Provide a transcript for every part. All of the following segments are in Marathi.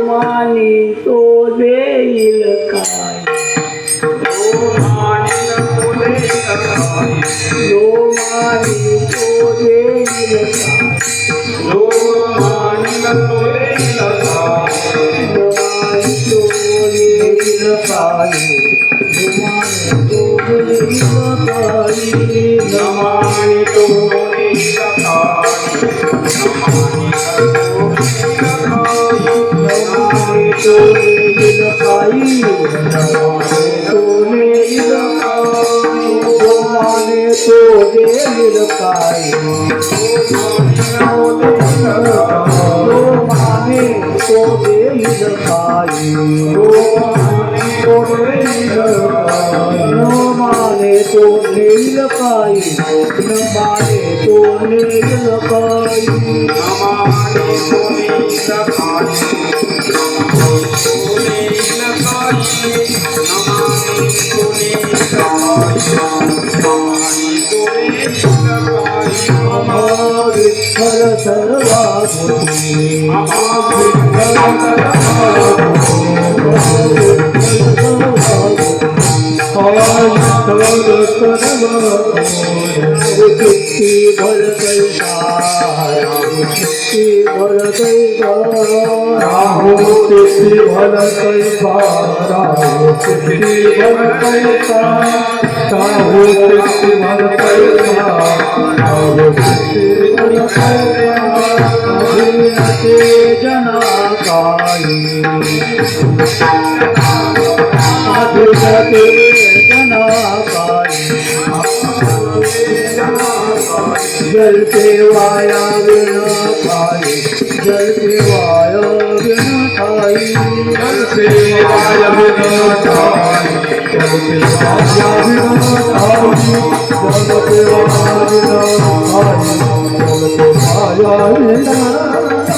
मानी तो देईल काय, जो मानी तो देईल काय, जो मानी तो देईल काय, नमानि तो देईल जलते वाया बिना खाई, जलते वाया बिना खाई, जलते वाया बिना खाई, जलते वाया बिना खाई, जलते वाया बिना खाई, जलते वाया बिना विठ्ठल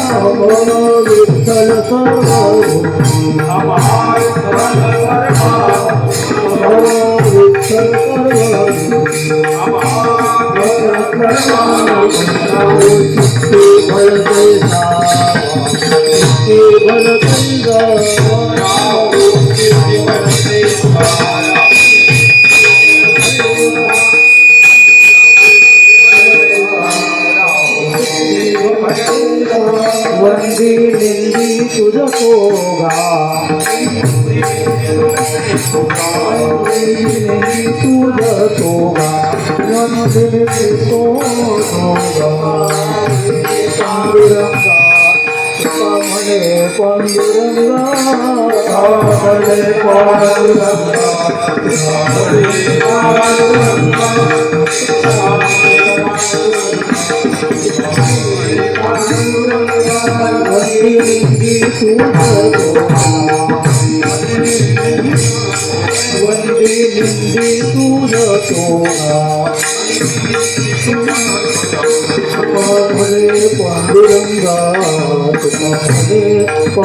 सर्व विठ्ठल वंदी निंदी तुझकोगा, तुझकोगा पांडुरंगा म्हणे पांडुरंगा म्हणे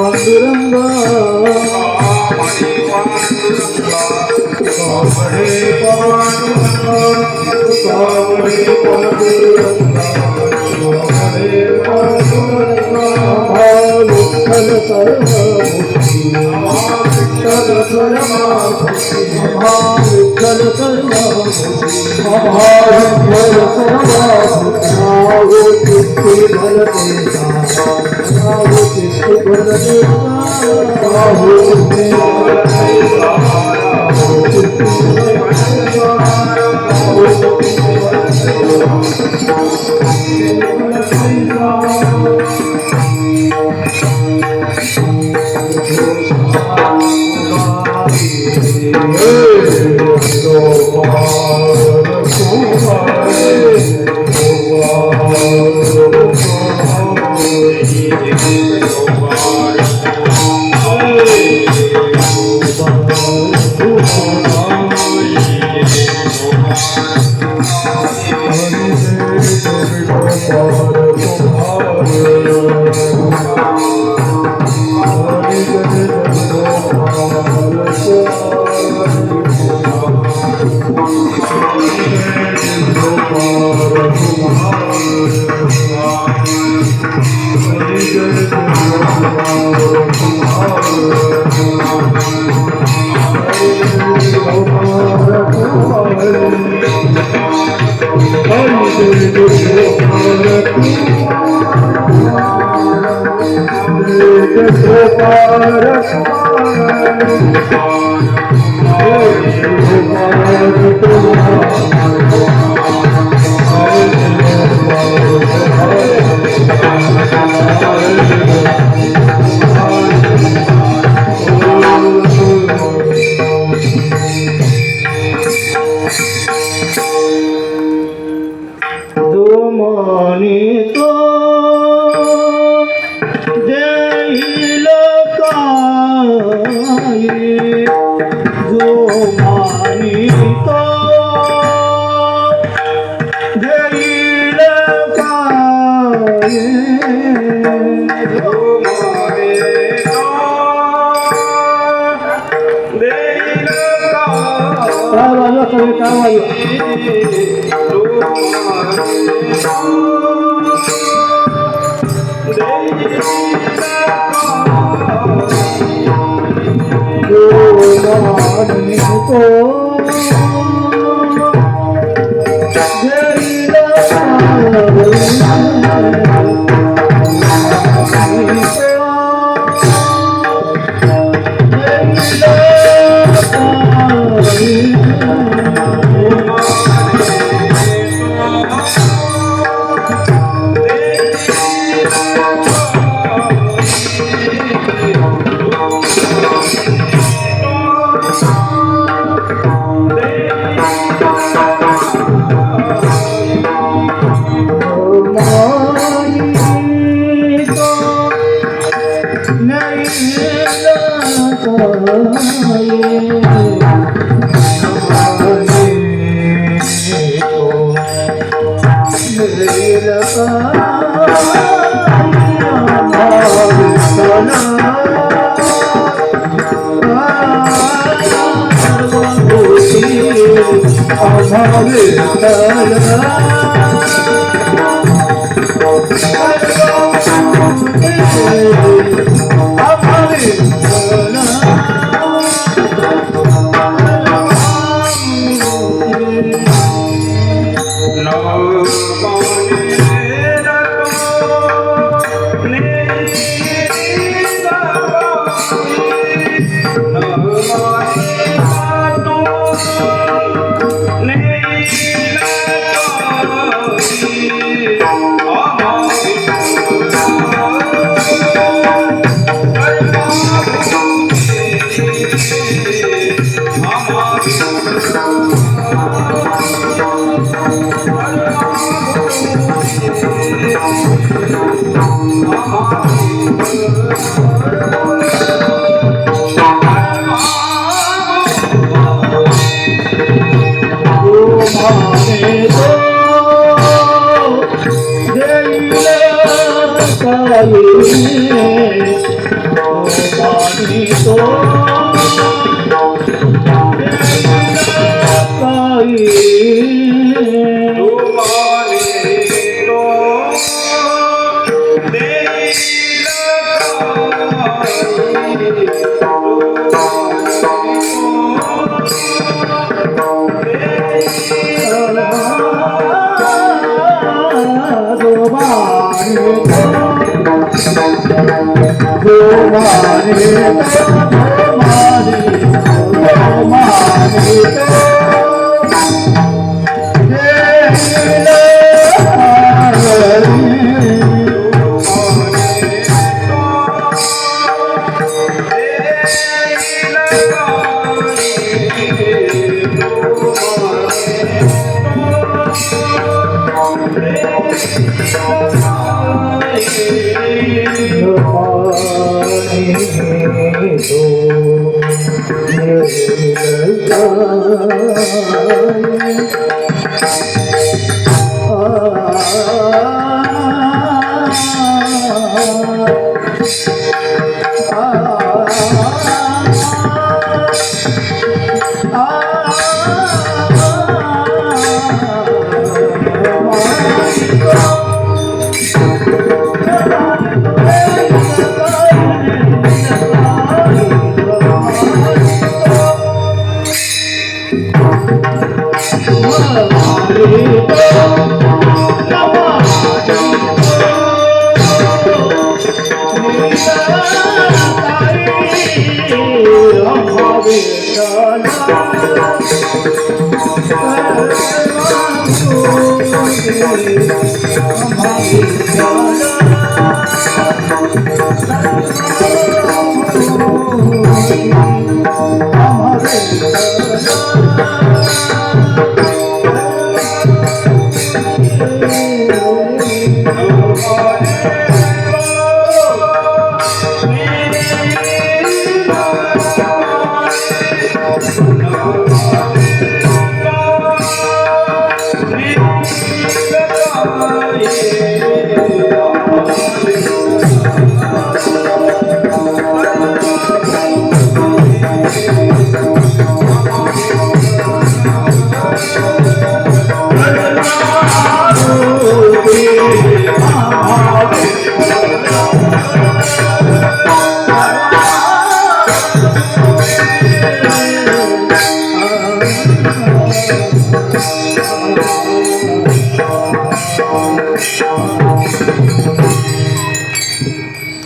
पांडुरंगा पांडुरंगा पांडुरंगा पांडुरंगा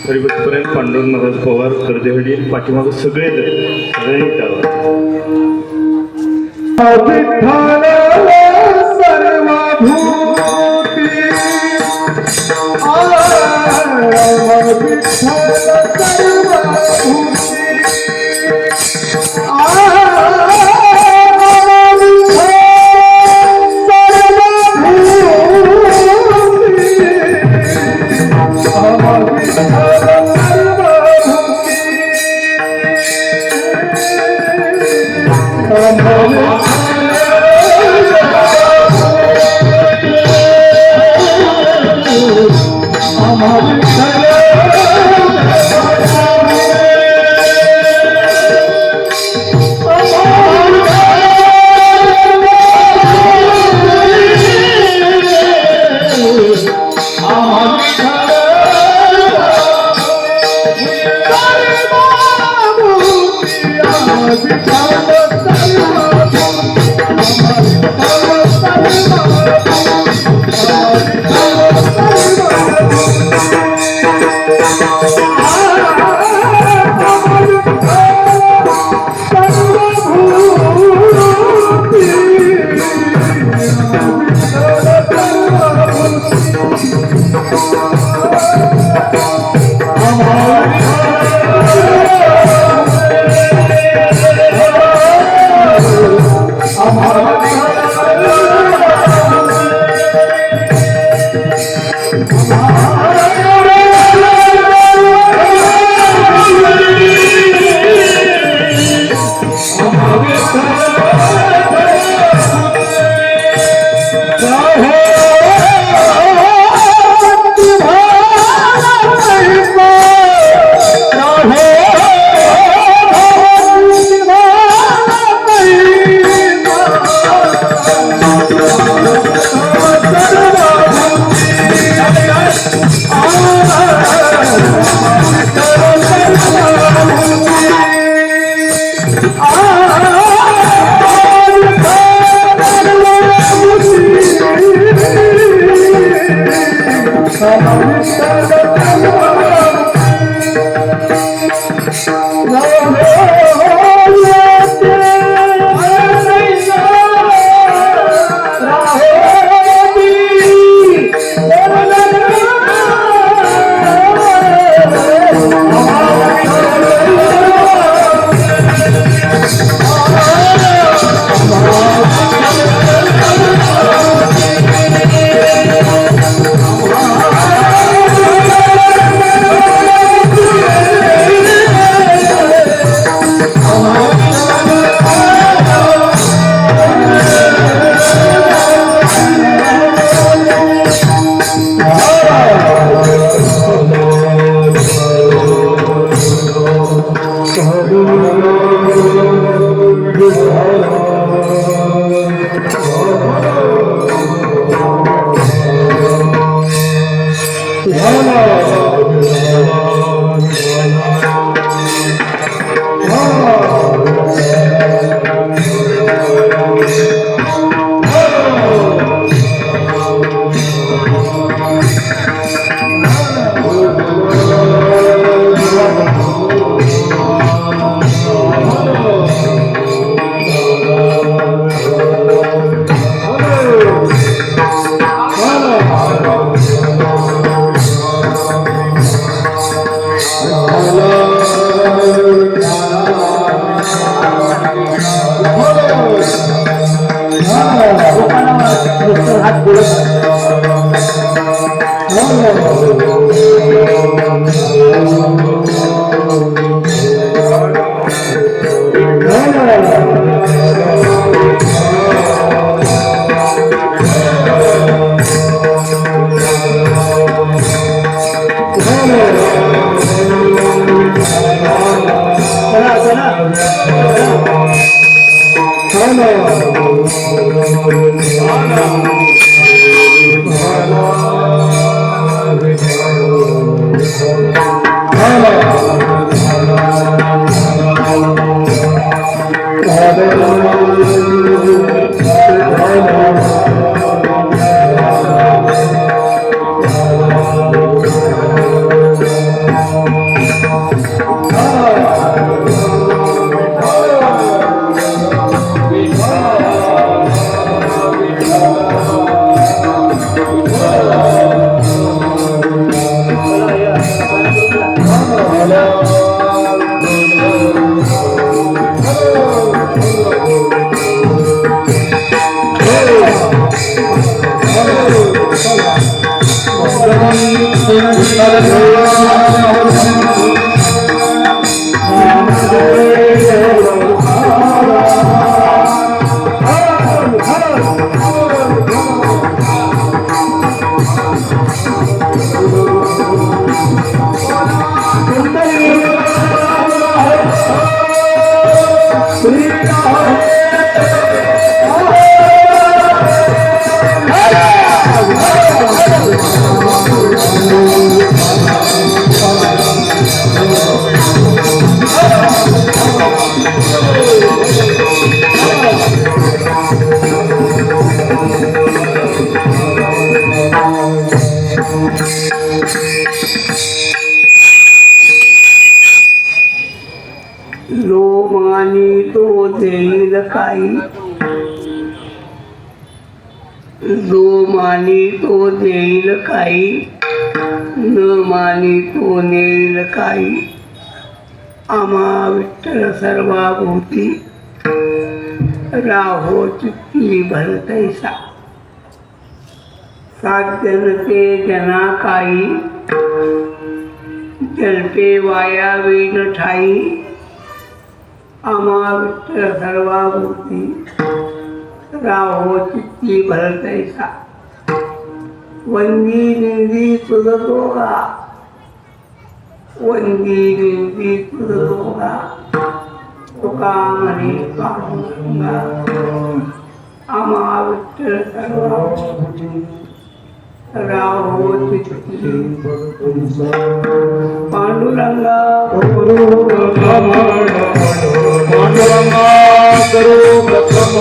हरिभक्तपर्यंत पांडुरंग महाराज पवार कर्देहडी पाठीमागं सगळे सगळ्यांनी लोमानी तो देईल काही, लोमानी तो देईल काही, न मानी तो नेईल काही. आम्हा विठ्ठल सर्वाभोवती राहो चित्ती भरतैसा. साध्य नते जना काही, जलपे वाया वेन ठाई. आम्हा विठ्ठल सर्वाभोवती राहो चित्ती भरतैसा. वंदी निंदी तुझ दोघा, वंदी निंदी तुझ दोघा. तुका म्हणे पांडुरंगा. आम्हा विठ्ठल सर्वाभोवती राहो चित्ती पांडुरंगा. पांडुरंगा करो प्रथम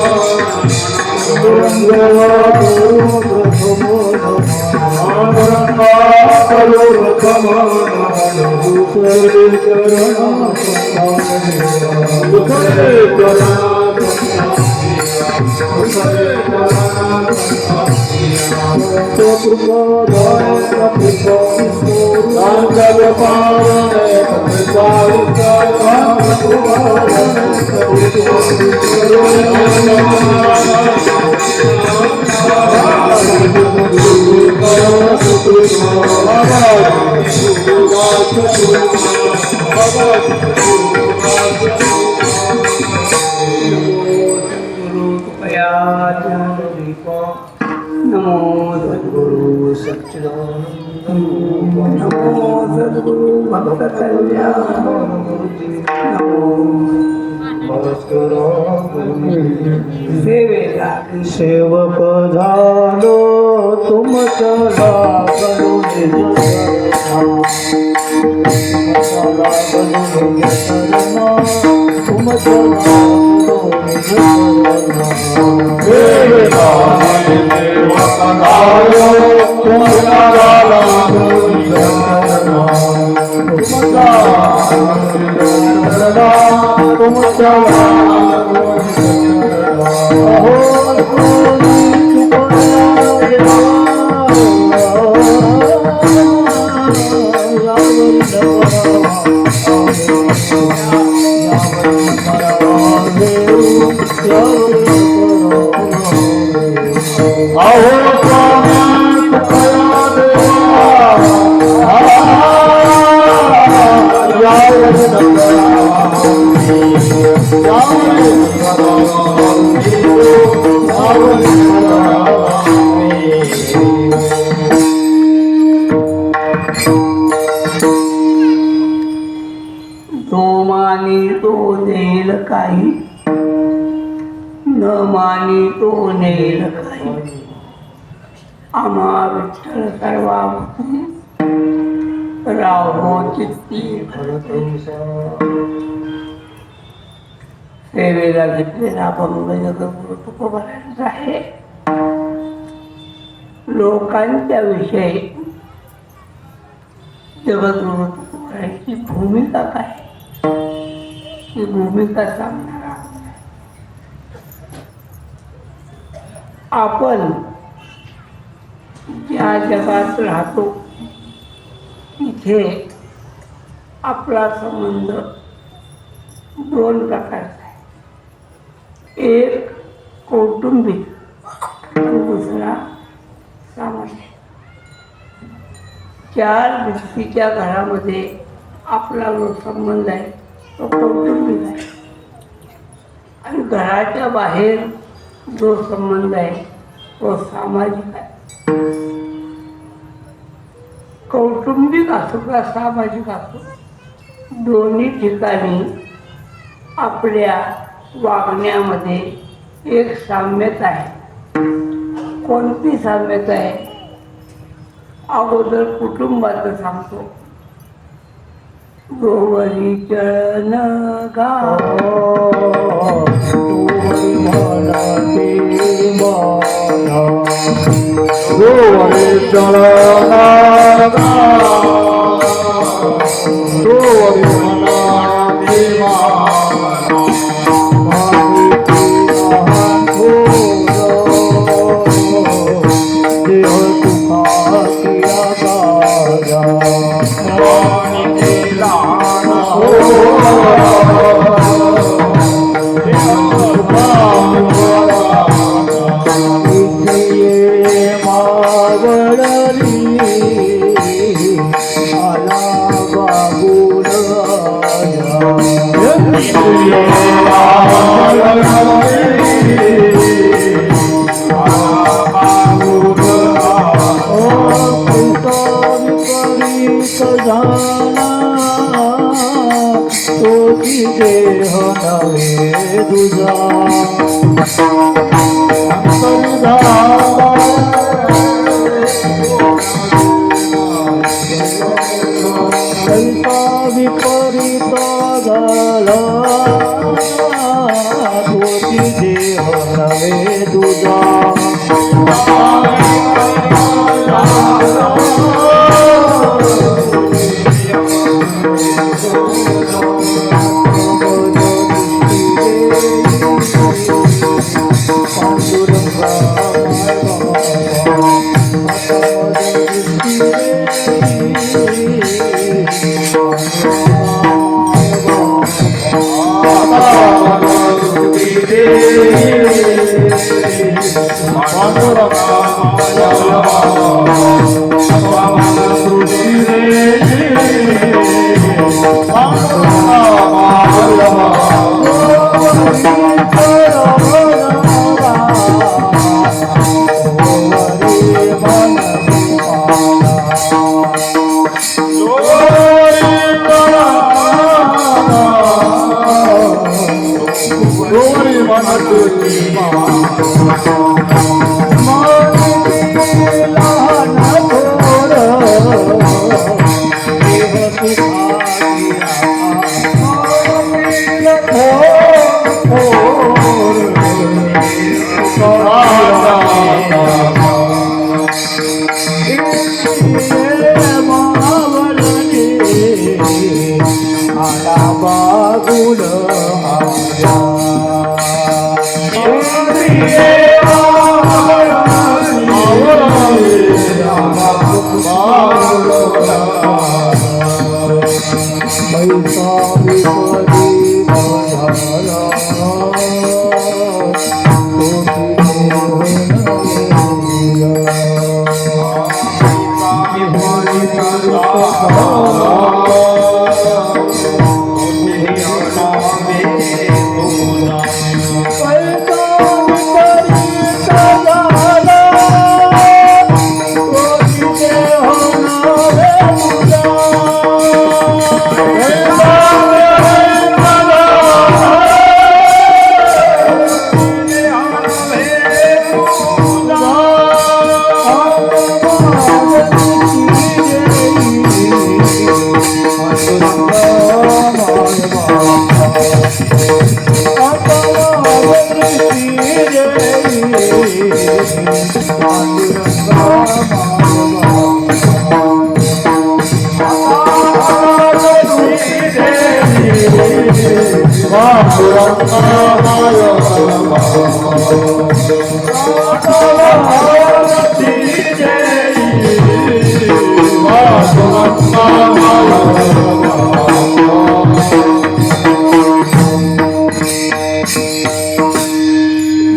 नमो सद्गुरु सच्चिदानंद नमो सद्गुरु भक्त कल्याण सेवेला सेवक झालो तुमच्या तो मानी तो देईल काही न मानी तो नेल काही आम्हा विठ्ठल सर्वावती राहो चित्ती सेवेला घेतलेला अभंग जगद्गुरु तुकोबारायांचा आहे. लोकांच्या विषयी जगद्गुरु तुकोबारायांची भूमिका काय ही भूमिका सांगणारा आपण ज्या जगात राहतो इथे आपला संबंध दोन प्रकारचा आहे. एक कौटुंबिक आणि दुसरा सामाजिक. चार व्यक्तीच्या घरामध्ये आपला जो संबंध आहे तो कौटुंबिक आहे आणि घराच्या बाहेर जो संबंध आहे तो सामाजिक आहे. कौटुंबिक असो का सामाजिक असो दोन्ही ठिकाणी आपल्या वागण्यामध्ये एक साम्यता आहे. कोणती साम्यता आहे? अगोदर कुटुंबाचं सांगतो. गोवरी चरण विपरीत झाला तुझी देह नवे तुझा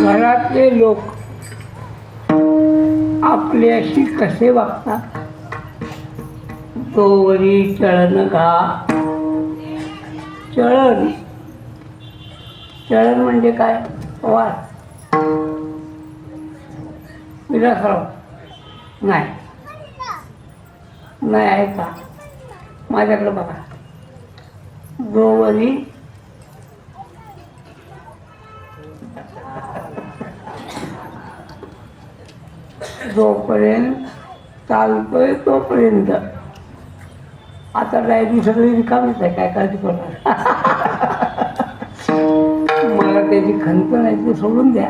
घरातले लोक आपल्याशी कसे वागतात तो वरी चळण घा. चळण चळण म्हणजे काय? वाद. विलासराव नाही नाही आहे का? माझ्याकडे बघा. जोवरी जोपर्यंत चालतोय तोपर्यंत. आता डायरी सगळी रिकामीच आहे, काय काळजी करणार. मला त्याची खंत नाही, ते सोडून द्या.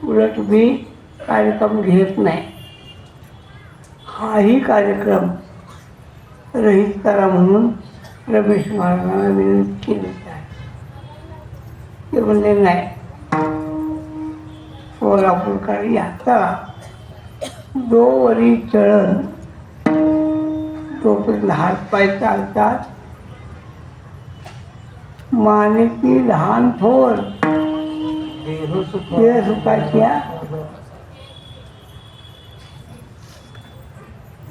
उलट मी कार्यक्रम घेत नाही. हाही कार्यक्रम रहित करा म्हणून रमेश महाराजांना विनंती केली आहे. ते म्हणले नाही, सोलापूरकर यात्रा जोवरी चळण तोपर्यंत हातपाय चालतात. मानेची लहान थोर ते सुखाच्या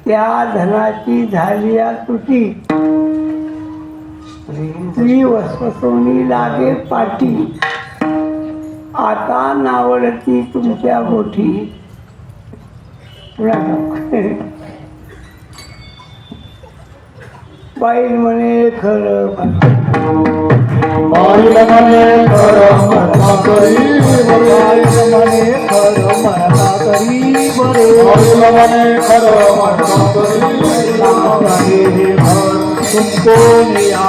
त्या धनाची झाली तुटी. स्त्री वसवसोनी लागे पाठी. आता नावडती तुमच्या गोठी. बाईल म्हणे खरं बाईल म्हणे खरं म्हणा करी बरे. म्हणे खरं म्हणा करी बरे. बाईल म्हणे खरं म्हणा करी बरे. तुमको निया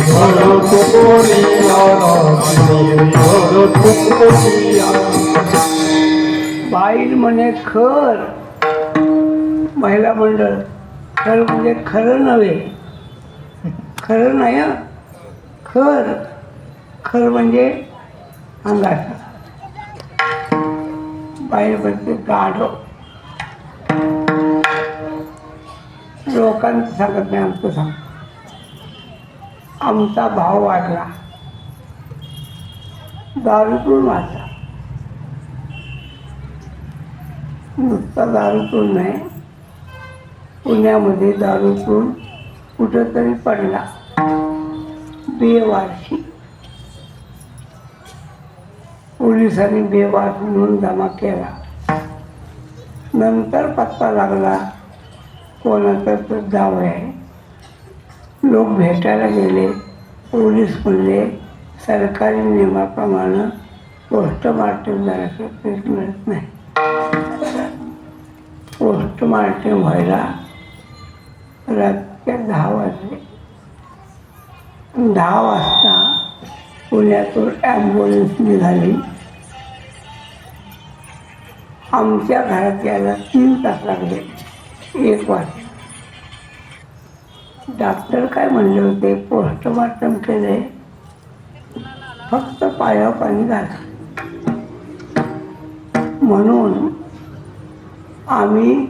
घर तुमको निया घर तुमको निया. बाईल म्हणे खर. महिला मंडळ खर म्हणजे खरं नव्हे. खरं नाही हं. खर खर म्हणजे अंगाचा. बाईल म्हणजे गाढव. लोकांचं सांगत नाही, आमचं सांग. आमचा भाव वाढला, दारूतून वाढला. नुसता दारूतून नाही, पुण्यामध्ये दारूतून कुठंतरी पडला बेवारशी. पोलिसांनी बेवार म्हणून जमा केला. नंतर पत्ता लागला कोणाचा तर जावं आहे. लोक भेटायला गेले, पोलीस म्हणले सरकारी नियमाप्रमाणे पोस्टमार्टम झाल्याचं पीक मिळत नाही. पोस्टमार्टम व्हायला रात्री 10 वाजले. 10 वाजता पुण्यातून ॲम्ब्युलन्स निघाली. आमच्या घरात यायला 3 तास लागले. 1 वाजता डॉक्टर काय म्हणले होते, पोस्टमार्टम केले, फक्त पायावर पाणी घाला. म्हणून आम्ही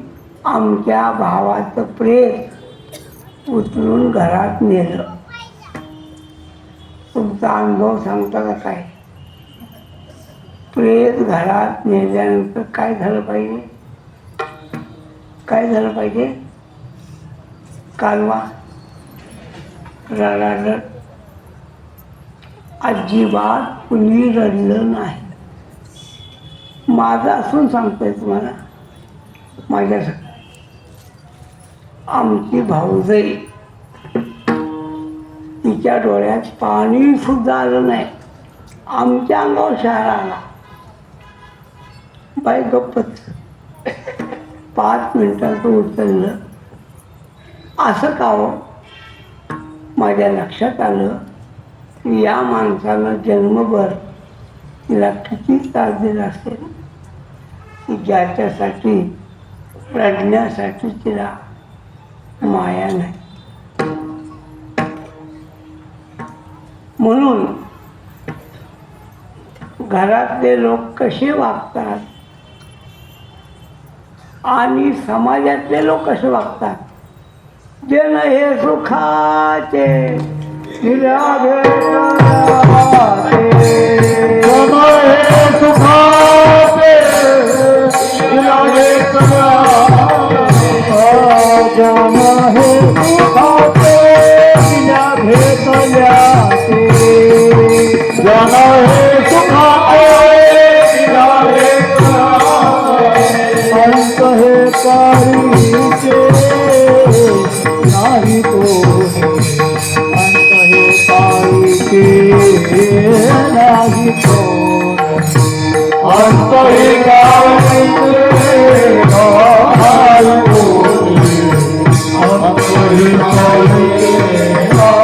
आमच्या भावाचं प्रेत उचलून घरात नेलं. तुमचा अनुभव सांगता का काय? प्रेत घरात नेल्यानंतर काय झालं पाहिजे? काय झालं पाहिजे? कालवा, रडारड. अजिबात कुणी रडलं नाही. माझं असून सांगतोय तुम्हाला. माझ्यासाठी आमची भाऊजाई, तिच्या डोळ्यात पाणी सुद्धा आलं नाही. आमच्या अंगावर शहारा आला. बाई गप्पच. 5 मिनिटाचं उचललं. असं का हो? माझ्या लक्षात आलं की या माणसानं जन्मभर तिला किती त्रास दिला असेल, की ज्याच्यासाठी रडण्यासाठी तिला माया नाही. म्हणून घरातले लोक कसे वागतात आणि समाजातले लोक कसे वागतात. जन हे सुखाचे दिल्या भेटाते, जन हे सुखाचे दिल्या भेटल्याते, जन हे सुखाचे दिल्या भेटल्याते, जन हे सुखाचे दिल्या भेटल्याते, अंत हे काळीचे नाही तो, अंत हे काळीचे नाही तो, अंत हे काळीचे नाही तो, अंत हे काळीचे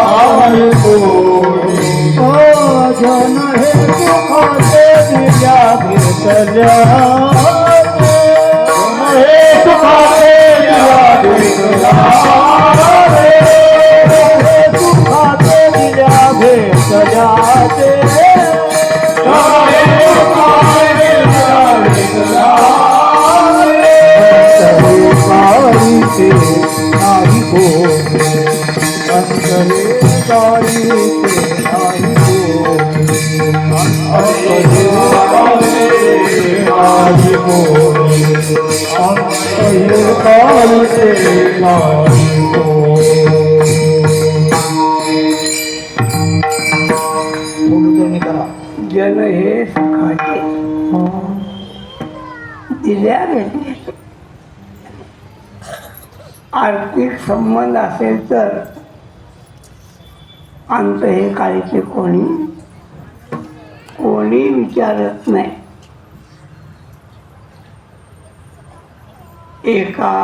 नाही तो. ओ जन हे सुखाचे दिल्या भेटल्या, हे सुखाचे दिल्या भेटल्या, सुखाचे दिल्या भेटल्याचे, काळीचे नाही हो, अंतरे काळीचे नाही हो, अंतरे नाही हो, अंतरे काळीचे नाही हो. जन हे सुखाचे दिल्या भेटले. आर्थिक संबंध असेल तर अंत हे काळीचे कोणी विचारत नाही. एका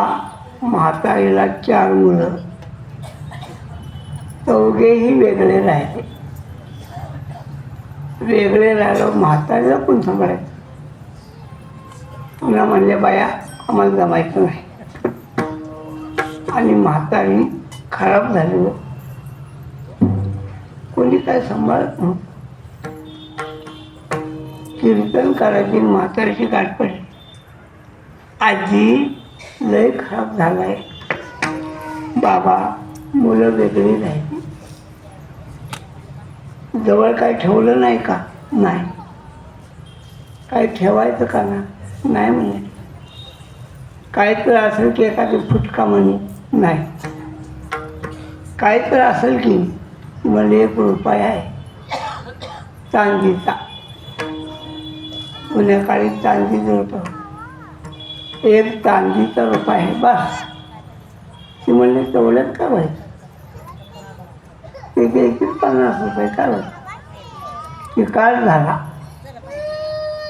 म्हातारीला 4 मुलं, चौघेही वेगळे राहिले. वेगळे राहिलं, म्हातारीला पण सांभाळायचं. पुन्हा म्हणले बाया आम्हाला जमायचं नाही. आणि म्हातारी खराब झाली. कोणी काय सांभाळत नव्हतं. कीर्तन करायची, म्हातारीची गाठ पडली. आजी लय खराब झालाय, बाबा मुलं वेगळी राहिली. जवळ काय ठेवलं नाही का? नाही. काय ठेवायचं का ना? नाही म्हणे. काय तर असेल की एखादी फुटका म्हणे? नाही. काय तर असेल की मला 1 रुपया आहे चांदीचा. पुण्याकाळी चांदीचा रुपया, 1 चांदीचा रुपया आहे बस. ती म्हणले तेवढ्यात का व्हायचं, ते द्यायचे 50 रुपये काय होतं. ती काळ झाला.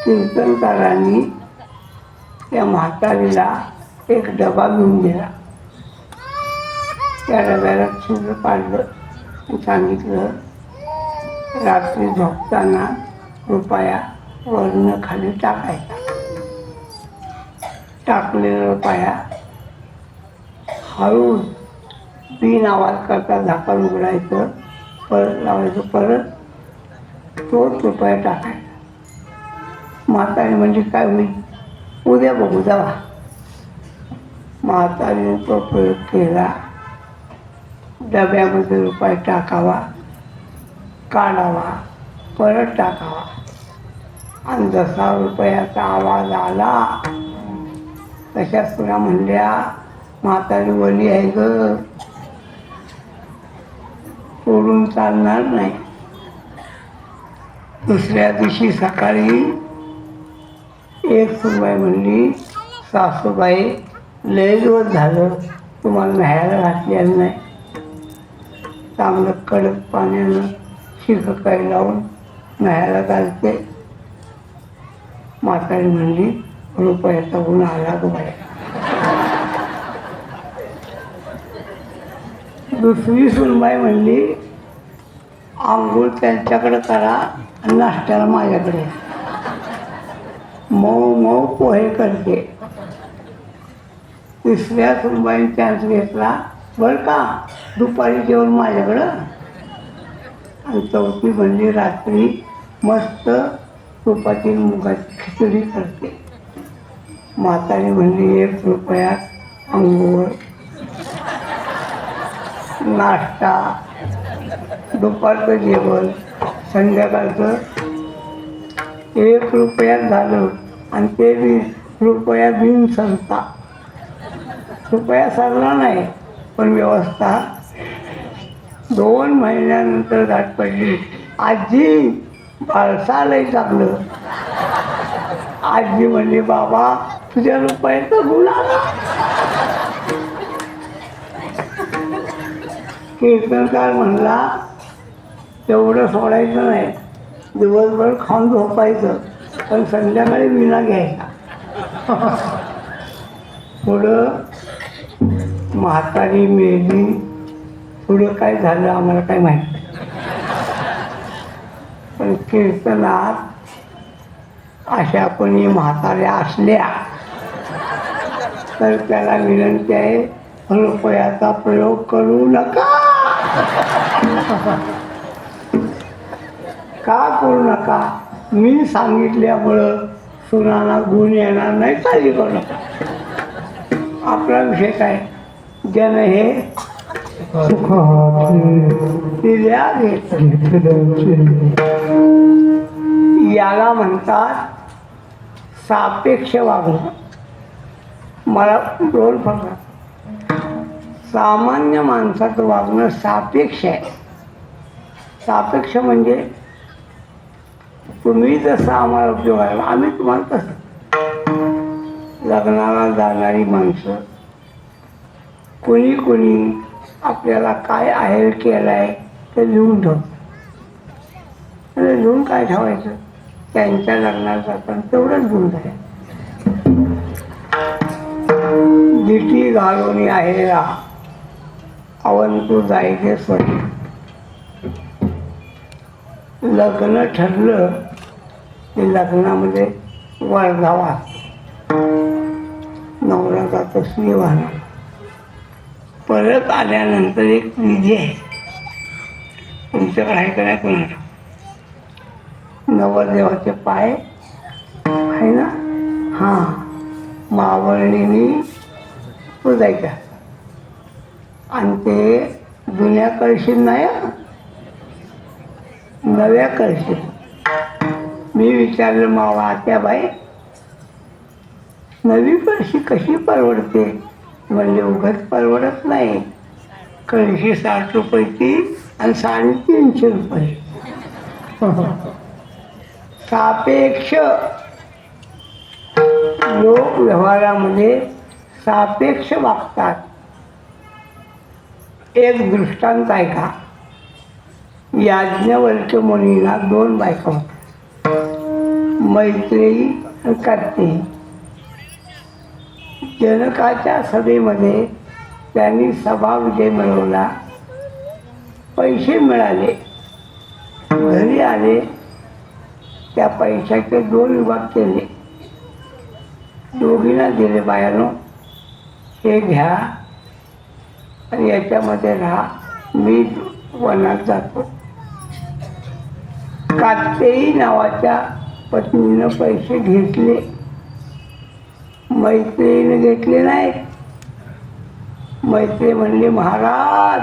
कीर्तनकारांनी त्या म्हातारीला एक डबा घेऊन दिला. त्या डब्याला छिद्र पाडलं आणि सांगितलं, रात्री झोपताना रुपया वरनं खाली टाकायचा. टाकलेला रुपया हळूच बिन आवाज करता झाकण उघडायचं, परत लावायचं, परत तोच रुपया टाकायचा. म्हातारी म्हणजे काय होईल, उद्या बघू जावा. म्हातारीने तो प्रयोग केला. डब्यामध्ये रुपये टाकावा, काढावा, परत टाकावा, आणि जसा रुपयाचा आवाज आला तशा पुन्हा म्हणल्या, म्हातारी वली आहे ग, सोडून चालणार नाही. दुसऱ्या दिवशी सकाळी एक सुनबाई म्हणली, सासूबाई लय दिवस झालं तुम्हाला न्यायला घातलेलं नाही. चांगलं कडक पाण्यानं शिककाई लावून न्यायला घालते. म्हातारी म्हणली, रुपयाचा गुण आला ग बाई. दुसरी सुनबाई म्हणली, आंघोळ त्यांच्याकडे करा आणि नाश्त्याला माझ्याकडे. मऊ मऊ पोहे करते. तिसऱ्या सुनबाईने चान्स घेतला, बरं का, दुपारी जेवण माझ्याकडं. आणि चौथी म्हणली, रात्री मस्त तुपाची मुगाची खिचडी करते. म्हातारी म्हणली, 1 रुपयात अंघोळ, नाश्ता, दुपारचं जेवण, संध्याकाळचं 1 रुपयात झालं. आणि ते बी रुपया बिन सरता. रुपया सरला नाही, पण व्यवस्था 2 महिन्यानंतर गाठ पडली. आजी बाळसा लई टाकलं. आजी म्हणली, बाबा तुझ्या रुपयाचा गुण आला. कीर्तनकार म्हणला, तेवढं सोडायचं नाही, दिवसभर खाऊन झोपायचं, पण संध्याकाळी विना घ्यायचा. पुढं म्हातारी मेली. पुढं काय झालं आम्हाला काय माहीत नाही. पण कीर्तनात अशा कोणी म्हाताऱ्या असल्या तर त्याला विनंती आहे, रुपयाचा प्रयोग करू नका. का करू नका, मी सांगितल्यामुळं सुनाना गुण येणार नाही, काही करू नका. आपला विषय काय, ज्यानं हे दिल्या याला म्हणतात सापेक्ष वागणं. मला 2 फरक. सामान्य माणसाचं वागणं सापेक्ष आहे. सापेक्ष म्हणजे तुम्ही जसं आम्हाला उपयोग आहे, आम्ही तुम्हाला तसं. लग्नाला जाणारी माणसं कोणी कोणी आपल्याला काय आहेर केलं आहे ते लिहून ठेवतं. आणि लिहून काय ठेवायचं, त्यांच्या लग्नाला जाताना तेवढंच लिहून द्यायचं. दिटी घालून आहेरा अवंतू जायचे स्वतः. लग्न ठरलं की लग्नामध्ये वर्धावा, नवरा जातो स्नेहानं. परत आल्यानंतर एक विधी आहे, तुमच्याकडे आहे का नाही कोणाला. नवरदेवाचे पाय आहे ना, हां, मावळणीने पुजायच्या. आणि ते जुन्या कळशी नाही, नव्या कळशी. मी विचारलं मावा, आत्याबाई नवी कळशी कशी परवडते. म्हणजे उगाच परवडत नाही, कळशी 60 रुपयाची आणि 350 रुपये. सापेक्ष लोक व्यवहारामध्ये सापेक्ष वागतात. एक दृष्टांत आहे का? याज्ञवल्क्य मुनीला 2 बायका होत्या, मैत्रेयी आणि कार्तिकी. जनकाच्या सभेमध्ये त्यांनी सभा विजय मिळवला, पैसे मिळाले. घरी आले, त्या पैशाचे 2 विभाग केले. दोघींना दिले, बायानो हे घ्या आणि याच्यामध्ये राहा, मी वनात जातो. कात्यायी नावाच्या पत्नीनं पैसे घेतले, मैत्रिणीने घेतले नाहीत. मैत्री म्हणली, महाराज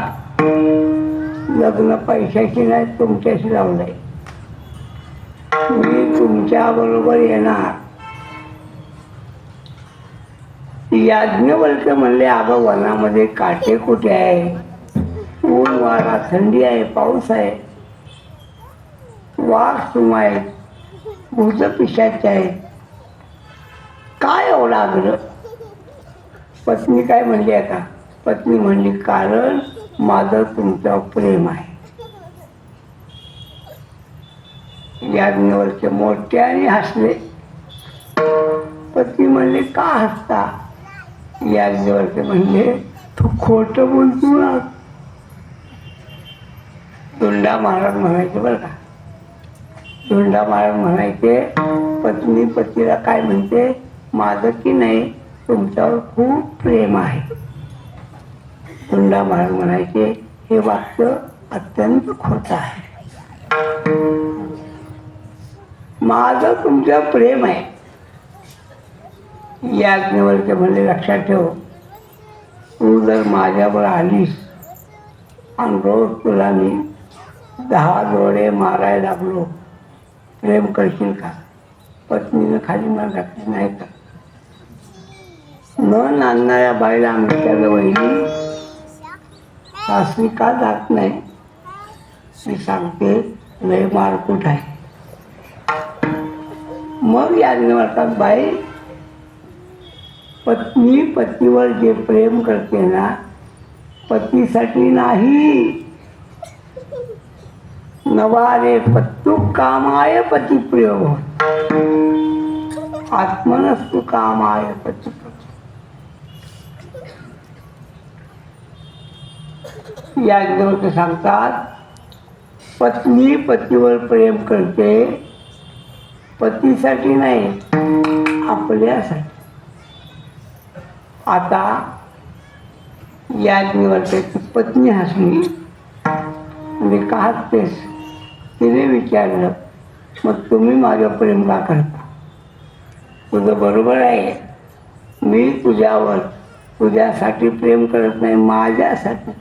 लग्न पैशाशी नाही, तुमच्याशी लावलंय, मी तुमच्या बरोबर येणार. याज्ञवल्क्य म्हणले, अगं वनामध्ये काटे कुठे आहे, ऊन वारा, थंडी आहे, पाऊस आहे, वाघ सुम आहेत, भूत पिशाचे आहेत, काय एवढा आग्रह? पत्नी काय म्हणली आता? पत्नी म्हणली, कारण माझं तुमच्यावर प्रेम आहे. याज्ञवल्क्य मोठ्याने हसले. पत्नी म्हणले, का हसता? याज्ञवल्क्य म्हणले, तू खोटं बोलतो ना. धोंडा महाराज म्हणायचे बरं का, धोंडा महाराज म्हणायचे, पत्नी पतीला काय म्हणते, माझं की नाही तुमच्यावर खूप प्रेम आहे. धोंडा महाराज म्हणायचे, हे वाक्य अत्यंत खोटं आहे, माझं तुमच्यावर प्रेम आहे. याज्ञवल्क्य म्हणले, लक्षात ठेव, तू जर माझ्यावर आलीस आणि रोज तुला मी 10 जोडे मारायला लागलो, प्रेम करशील का? पत्नीनं खाली मान घातली, नाही का? न नांदणाऱ्या बाईला आम्ही त्याला, वहिनी सासरी का जात नाही? मी सांगते, लय मारकूट आहे. मग याज्ञवल्क्यात, बाई पत्नी पतीवर जे प्रेम करते ना, पतीसाठी नाही. नवारे पत्तू कामाय पती प्रयोग, आत्मनस्तु कामाय पती. याज्ञवल्क्य सांगतात, पत्नी पतीवर प्रेम करते, पतीसाठी नाही, आपल्यासाठी. आता याज्ञवल्क्याची पत्नी हसली, म्हणजे का हसतेस? तिने विचारलं, मग तुम्ही माझ्यावर प्रेम का करता? तुझं बरोबर आहे, मी तुझ्यावर तुझ्यासाठी प्रेम करत नाही, माझ्यासाठी.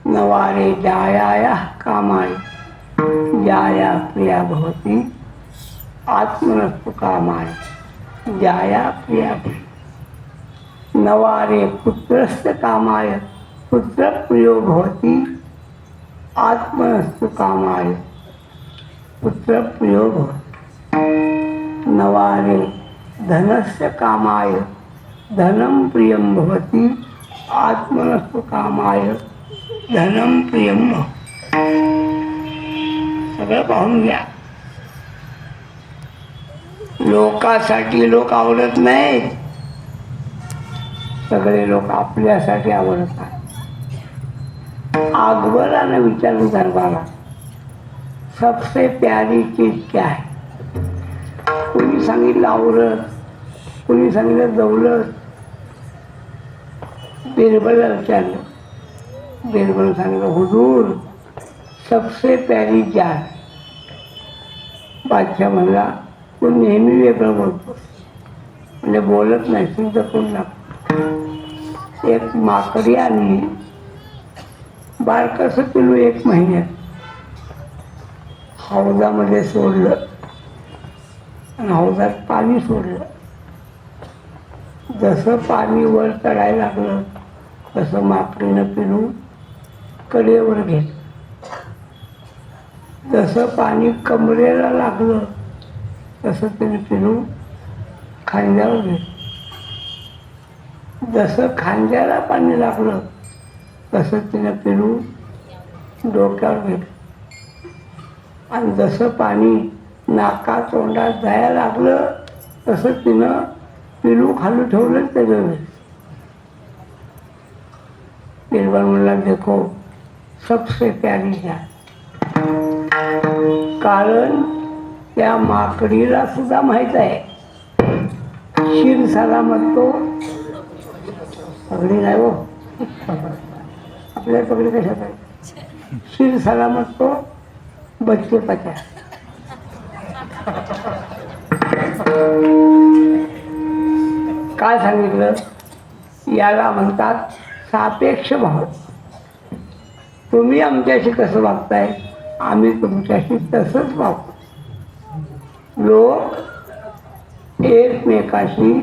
नवारे जाया कामाय जाया प्रिया भवती, आत्मनस्तु कामाय जाया प्रिया भवती. नवारे पुत्रस्य कामाय पुत्रप्रियो भवती, आत्मनस्तु कामाय पुत्रप्रियो भवति. नवारे धनस्य कामाय धनं प्रियं भवति, आत्मनस्तु कामाय धनं प्रियं भवति. सगळं पाहून घ्या. लोकासाठी लोक आवडत नाहीत, सगळे लोक आपल्यासाठी आवडतात. अकबराने विचारलं दरबारात, सबसे प्यारी चीज क्या है? कोणी सांगितलं औरत, कोणी सांगितलं दौलत. बिरबलला विचारलं, बिरबल सांगितलं, हुजूर सबसे प्यारी जान. बादशाह म्हणला, तू नेहमी वेगळं बोलतो, म्हणजे बोलत नाही, तुझं कोण लागतं. एक माकडी आणली, बारकसं पिलू 1 महिन्यात, हौदामध्ये सोडलं आणि हौदात पाणी सोडलं. जसं पाणी वर चढायला लागलं तसं माकडीनं पिलू कडेवर घेतलं. जसं पाणी कमरेला लागलं तसं त्याने पिलू खांद्यावर घेतलं. जसं खांद्याला पाणी लागलं तसं तिनं पिलू डोक्यावर घेतलं आणि जसं पाणी नाका तोंडात जायला लागलं तसं तिनं पिलू खाली ठेवलं त्याच्यावर. बिरबल म्हणला, देखो सबसे प्यारी जात. कारण त्या माकडीला सुद्धा माहीत आहे शिर सलामत तो पगडी नाही हो, आपल्या पगडी कशात आहे, शिर सलामत तो बच्चे पचा. काय सांगितलं, याला म्हणतात सापेक्ष भाव. तुम्ही आमच्याशी कसं वागताय आम्ही तुमच्याशी तसंच वागतो. लोक एकमेकाशी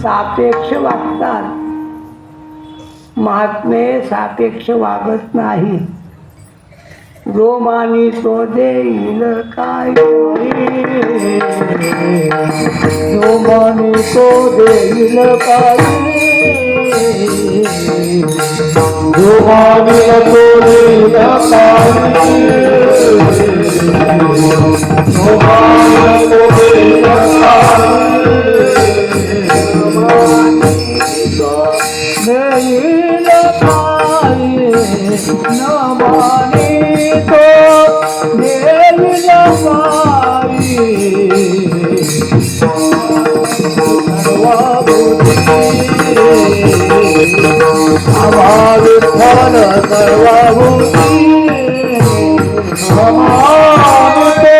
सापेक्ष वागतात, महात्मे सापेक्ष वागत नाही. जो मानी तो देईल काय, जो मानू तो देईल काय, जो मानिल तो देईल काय, जो मानिल तो देईल काय, देईल काय, न मानी तो देईल आवाज फल करवाहुती, समान तो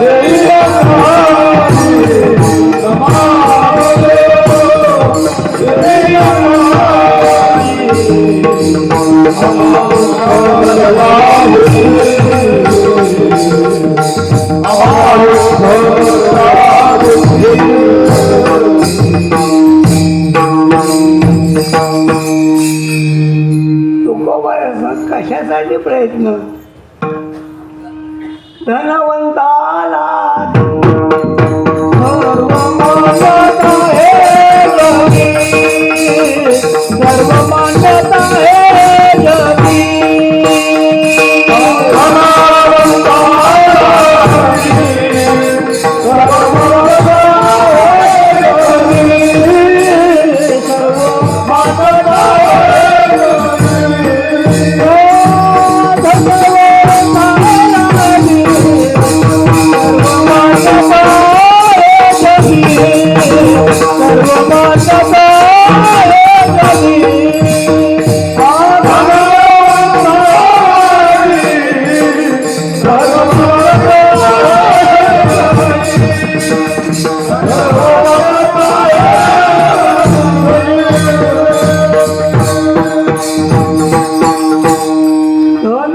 देईल काय, समान तो देईल कशासाठी प्रयत्न, धनवंताला सर्व मान्यता हे जगी, सर्व मान्यता हे जगी,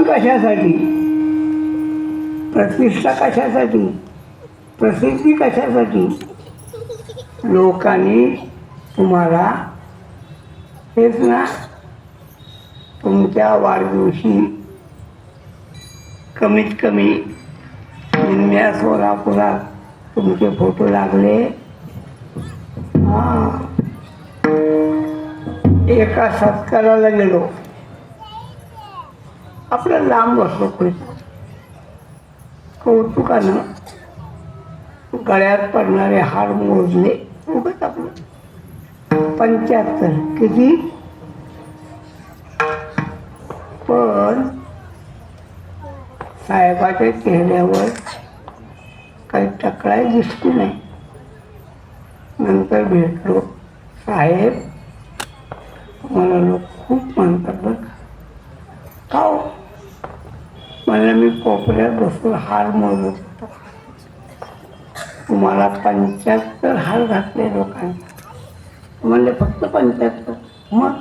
कशासाठी, प्रतिष्ठा कशासाठी, प्रसिद्धी कशासाठी. लोकांनी तुम्हाला हेच ना, तुमच्या वाढदिवशी कमीत कमी निम्म्या सोलापुरात तुमचे फोटो लागले. हां, एका सत्काराला गेलो, आपलं लांब बसलो पुढे, कौतुकानं गळ्यात पडणारे हार मोजले. उगाच आपलं 75 किती, पण साहेबाच्या चेहऱ्यावर काही तक्रार दिसली नाही. नंतर भेटलो, साहेब मला लोक खूप म्हणतात बघ का हो. मला मी कोपऱ्यात बसून हार मोजत होतो, तुम्हाला 75 हार घातले लोकांनी. म्हणले फक्त 75, मग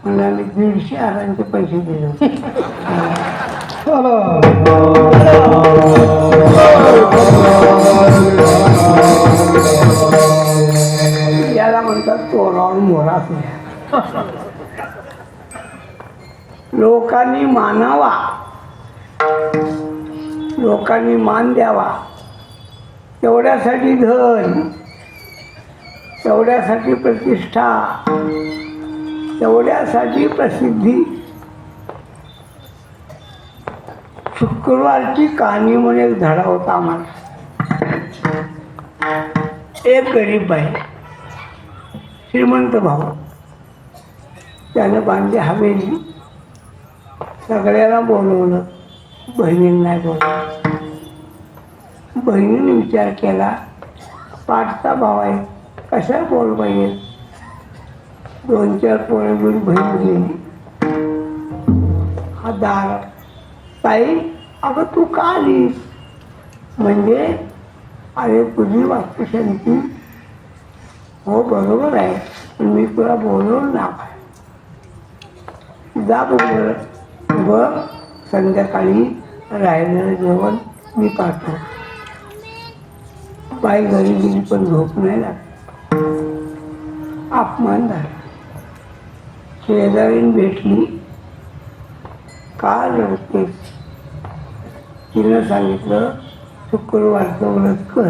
मला मी 150 हारांचे पैसे दिले होते. याला म्हणतात तोरावर मोरा सुद्धा. लोकांनी मानावा, लोकांनी मान द्यावा, तेवढ्यासाठी धन, तेवढ्यासाठी प्रतिष्ठा, तेवढ्यासाठी प्रसिद्धी. शुक्रवारची कहाणी म्हणून एक धडा होता आम्हाला. एक गरीब बाई, श्रीमंत भाऊ, त्यानं बांधली हवेली. सगळ्याला बोलवलं, बहिणींना नाही बोलवलं. बहिणीने विचार केला, पाठचा भाव आहे, कशा बोल पाहिजे. 2-4 पोरं घेऊन बहीण गेली. हा दार, ताई अगं तू का आलीस? म्हणजे अरे तुझी वास्तुशांती. हो बरोबर आहे, पण मी तुला बोलवलं ना. जा बरोबर, व संध्याकाळी राहिलेलं जेवण मी पाठव. बाई घरी गेली पण झोप नाही लागली. अपमान झाला. शेजारीन भेटली. का रडतेस? तिनं सांगितलं शुक्रवारचं व्रत कर.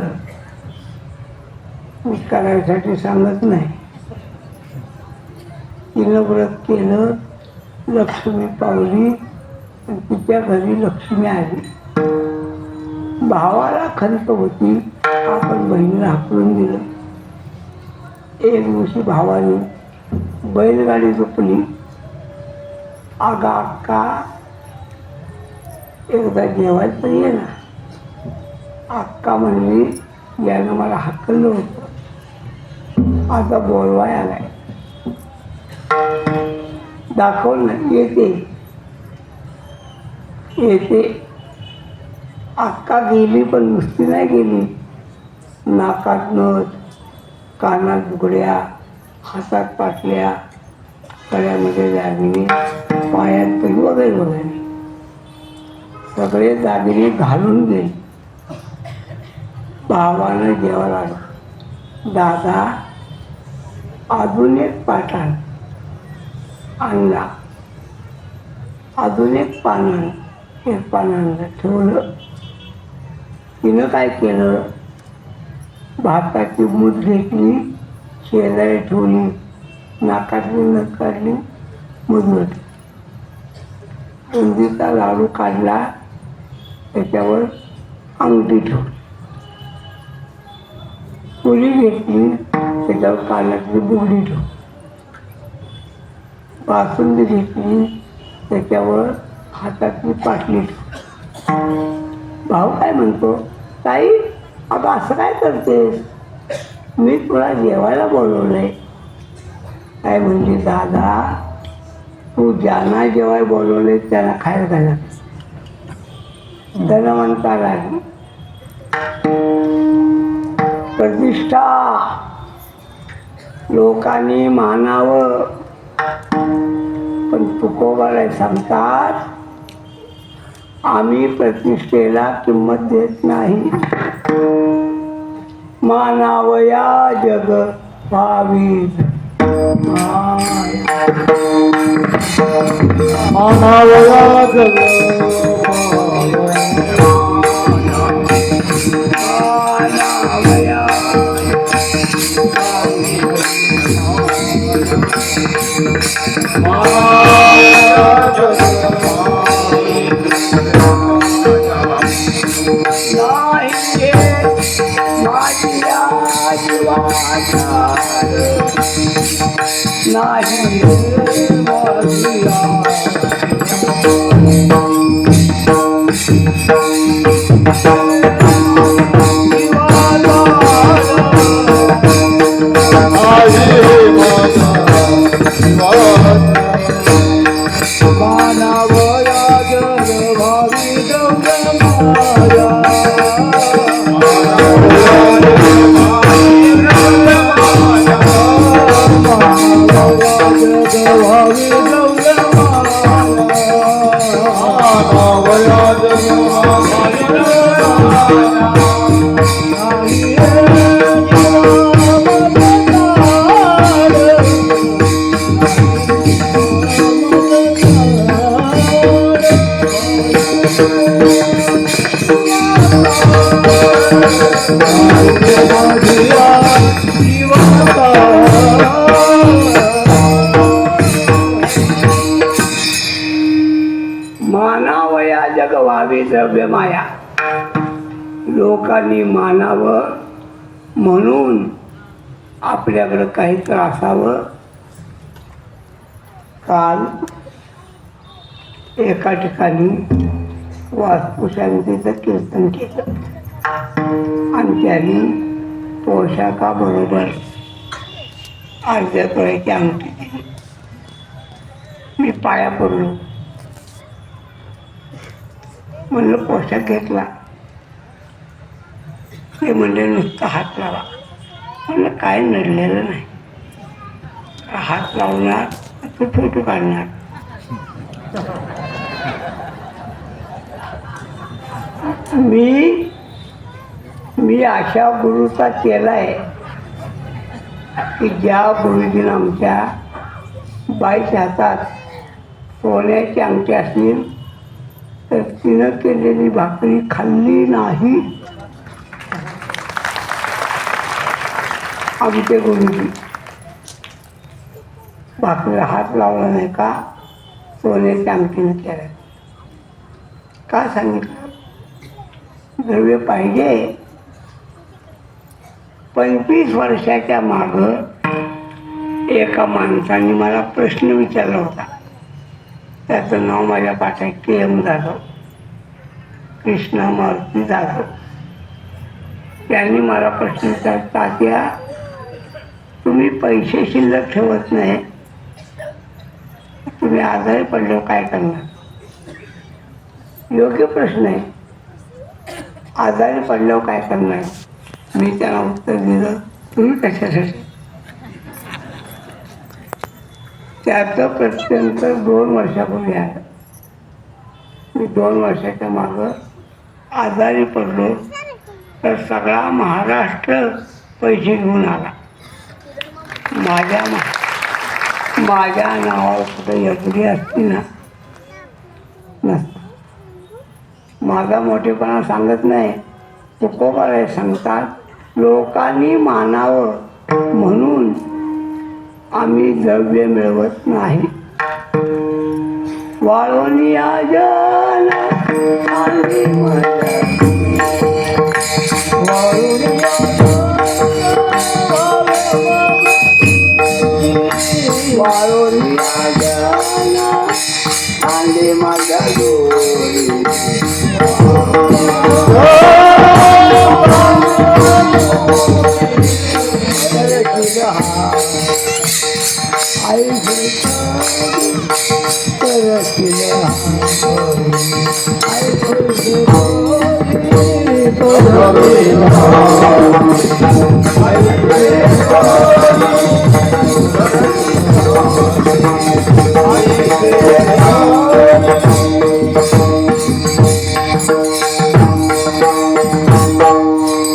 मी करायसाठी सांगत नाही. तिनं व्रत केलं. लक्ष्मी पावली आणि तिच्या घरी लक्ष्मी आली. भावाला खंत होती, आपण बहिणीला हाकलून दिलं. एक दिवशी भावाने बैलगाडी झोपली. अगं अक्का एकदा जेवायला पण ये ना. अक्का म्हणली यानं मला हाकललं होतं, आता बोलवाय आलाय. दाखव ना. येते येते. अक्का गेली पण नुसती नाही गेली. नाकात नथ, कानात बुगड्या, हातात पाटल्या, गळ्यामध्ये दागिने, पायात पण वगैरे वगैरे सगळे दागिने घालून गेले. भावानं जेवायला आलं. दादा अजून एक पाटाण आणला, अजून एक पानानं, एक पानानं ठेवलं. तिनं काय केलं, भाताची मूठ घेतली, शेजारी ठेवली, नाकातली नख काढली, मुदवट. बुंदीचा लाडू काढला, त्याच्यावर अंगठी ठेवली. पुरी घेतली, त्याच्यावर कानातली बुगडी ठेवली. बासुंदी घेतली, त्याच्यावर हातातली पाटली ठेवली. भाऊ काय म्हणतो, ताई अगं असं काय करतेस? मी तुला जेवायला बोलवलंय. काय म्हणजे दादा तू ज्यांना जेवाय बोलवले त्यांना खायला घाला. धनवंता लागली. प्रतिष्ठा लोकांनी मानावं, पण तुकोबाला सांगतात आम्ही प्रतिष्ठेला किंमत देत नाही. मानावया जग व्हावी. मानावया जग जग व्हावी द्रव्य माया, लोकांनी मानावं म्हणून आपल्याकडं काही असावं. काल एका ठिकाणी वास्तुशांतीचं कीर्तन केलं आणि त्यांनी पोशाखाबरोबर अर्ध्या तोळ्याची अंगठी दिली. मी पाया पडलो. म्हणलं पोशाख घेतला. ते म्हणजे नुसतं हात लावा. म्हणलं काय नडलेलं नाही. हात लावणार तू फोटो काढणार. मी अशा गुरुचा केला आहे की ज्या गुरुजीनं आमच्या बाईच्या हातात सोन्याची अंगठी असतील तर तिनं केलेली भाकरी खाल्ली नाही. आमचे गुरुजी भाकरीला हात लावला नाही का सोन्याच्या अंगठीनं केलं. का सांगितलं? द्रव्य पाहिजे. 25 वर्षाच्या मागं एका माणसाने मला प्रश्न विचारला होता. त्याचं नाव माझ्या पाठात KM जाधव, कृष्णा मारुती जाधव. त्यांनी मला प्रश्न विचारला, तात्या तुम्ही पैसे शिल्लक ठेवत नाही, तुम्ही आजारी पडल्यावर काय करणार? योग्य प्रश्न आहे. आजारी पडल्यावर काय करणार? मी त्यांना उत्तर दिलं, तुम्ही कशासाठी? त्याचं प्रत्यंतर 2 वर्षापूर्वी आलं. मी 2 वर्षाच्या मागं आजारी पडलो तर सगळा महाराष्ट्र पैसे घेऊन आला. माझ्या नावावर कुठं एवढी असती ना नसतं. माझा मोठेपणा सांगत नाही, तुकोबाराय सांगतात, लोकांनी मानावं म्हणून आम्ही द्रव्य मिळवत नाही. वाळवणी आजन आली वाळवणी आजन आली माझ्या गोरी.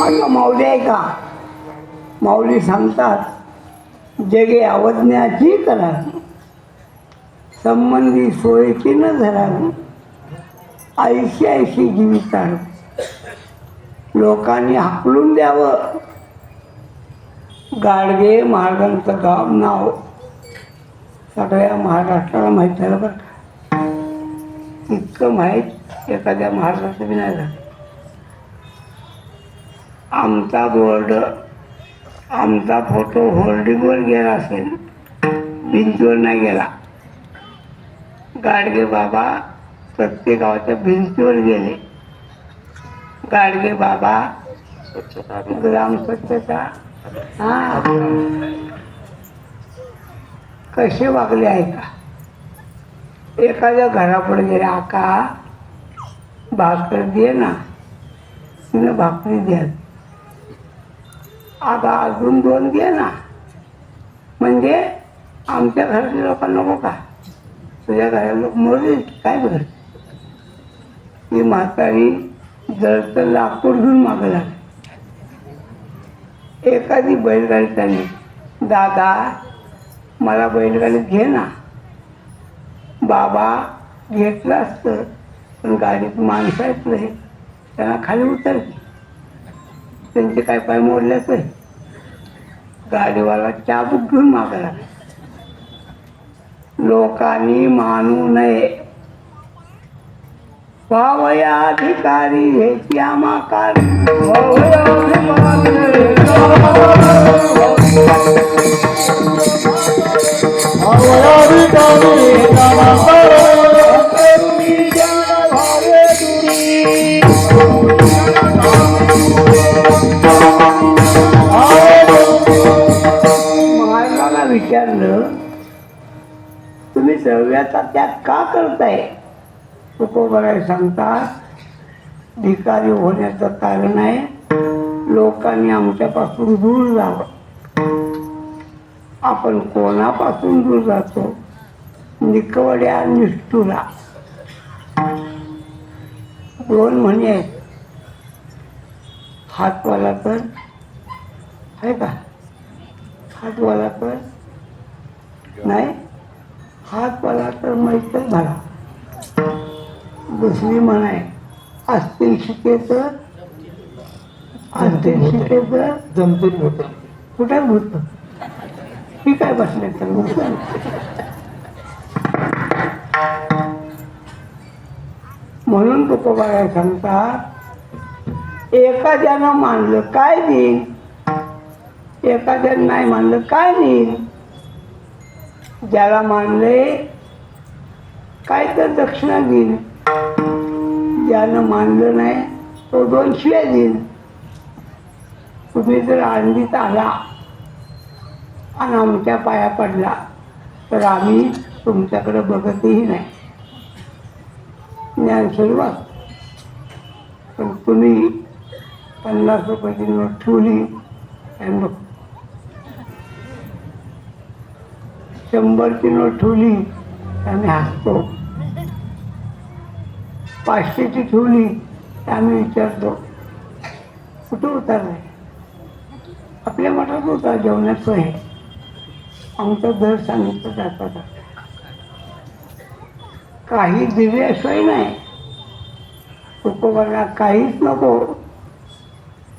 आता माऊली आहे का? माऊली सांगतात, जगे अवज्ञाची करावी, संबंधी सोयीची न धरावी, ऐशी ऐशी जीविताळ लोकांनी हाकलून द्यावं. गाडगे महाराजांचं गाव नाव सगळ्या महाराष्ट्राला माहीत झालं बरं का. इतकं माहीत एखाद्या महाराष्ट्राचं बी नाही झालं. आमचा बोर्ड, आमचा फोटो होर्डिंगवर गेला असेल, भिंतीवर नाही गेला. गाडगे बाबा प्रत्येक गावाच्या भिंतीवर गेले. गाडगे बाबा ग्राम स्वच्छता कसे वागले आहे का? एखाद्या घरापुढे गेले, आका भाकर दे ना, तिनं भाकरी द्या. आता अजून 2 दे ना. म्हणजे आमच्या घरातले लोकांना नको का? तुझ्या घरात लोक मोरले काय बघ. ती म्हातारी जर लाकूड घेऊन मागं लागली. एखादी बैलगाडी त्याने, दादा मला बैलगाडीत घे ना. बाबा घेतलं असतं पण गाडीत माणसं आहेत नाही, त्यांना खाली उतरली. त्यांचे काय पाय मोडल्याच आहे. गाडीवाला चाबूक घेऊन मागं लागला. लोकांनी मानू नये. पावयाधिकारी हेची आमाकार महाराजांना विचारलं तुम्ही सर्व्याचा त्याग का करताय? तुकोबाराय सांगतात भिकारी होण्याचं कारण आहे लोकांनी आमच्यापासून दूर जावं. आपण कोणापासून दूर जातो? निकवड्या निष्ठुरा. दोन म्हणे आहेत. हातवाला तर आहे का? हातवाला तर नाही, हातवाला तर मैत्र धरा. दुसरी म्हण आहे असतील शिकेचं असतील शिकेचं जमतील होत. कुठे होत ही काय बसले तर म्हणून तुकोबाराय सांगतात एखाद्यानं मानलं काय देईन, एखाद्यानं नाही मानलं काय देईन. ज्याला मानले काय तर दक्षिणा देईन, ज्यानं मानलं नाही तो 2 शिव्या देईन. तुम्ही जर आळंदीत आला आणि आमच्या पाया पडला तर आम्ही तुमच्याकडे बघतही नाही. ज्ञानस्वरूपात पण तुम्ही 50 रुपयाची नोट ठेवली आणि बघ 100ची नोट ठेवली आम्ही हसतो. 500ची ठेवली आम्ही विचारतो कुठं उतारलाय? आपल्या मठात उतार जेवणाचं आहे. आमचा दर सांगितलं जातात. काही दिल्याशिवाय नाही. तुकोबाला काहीच नको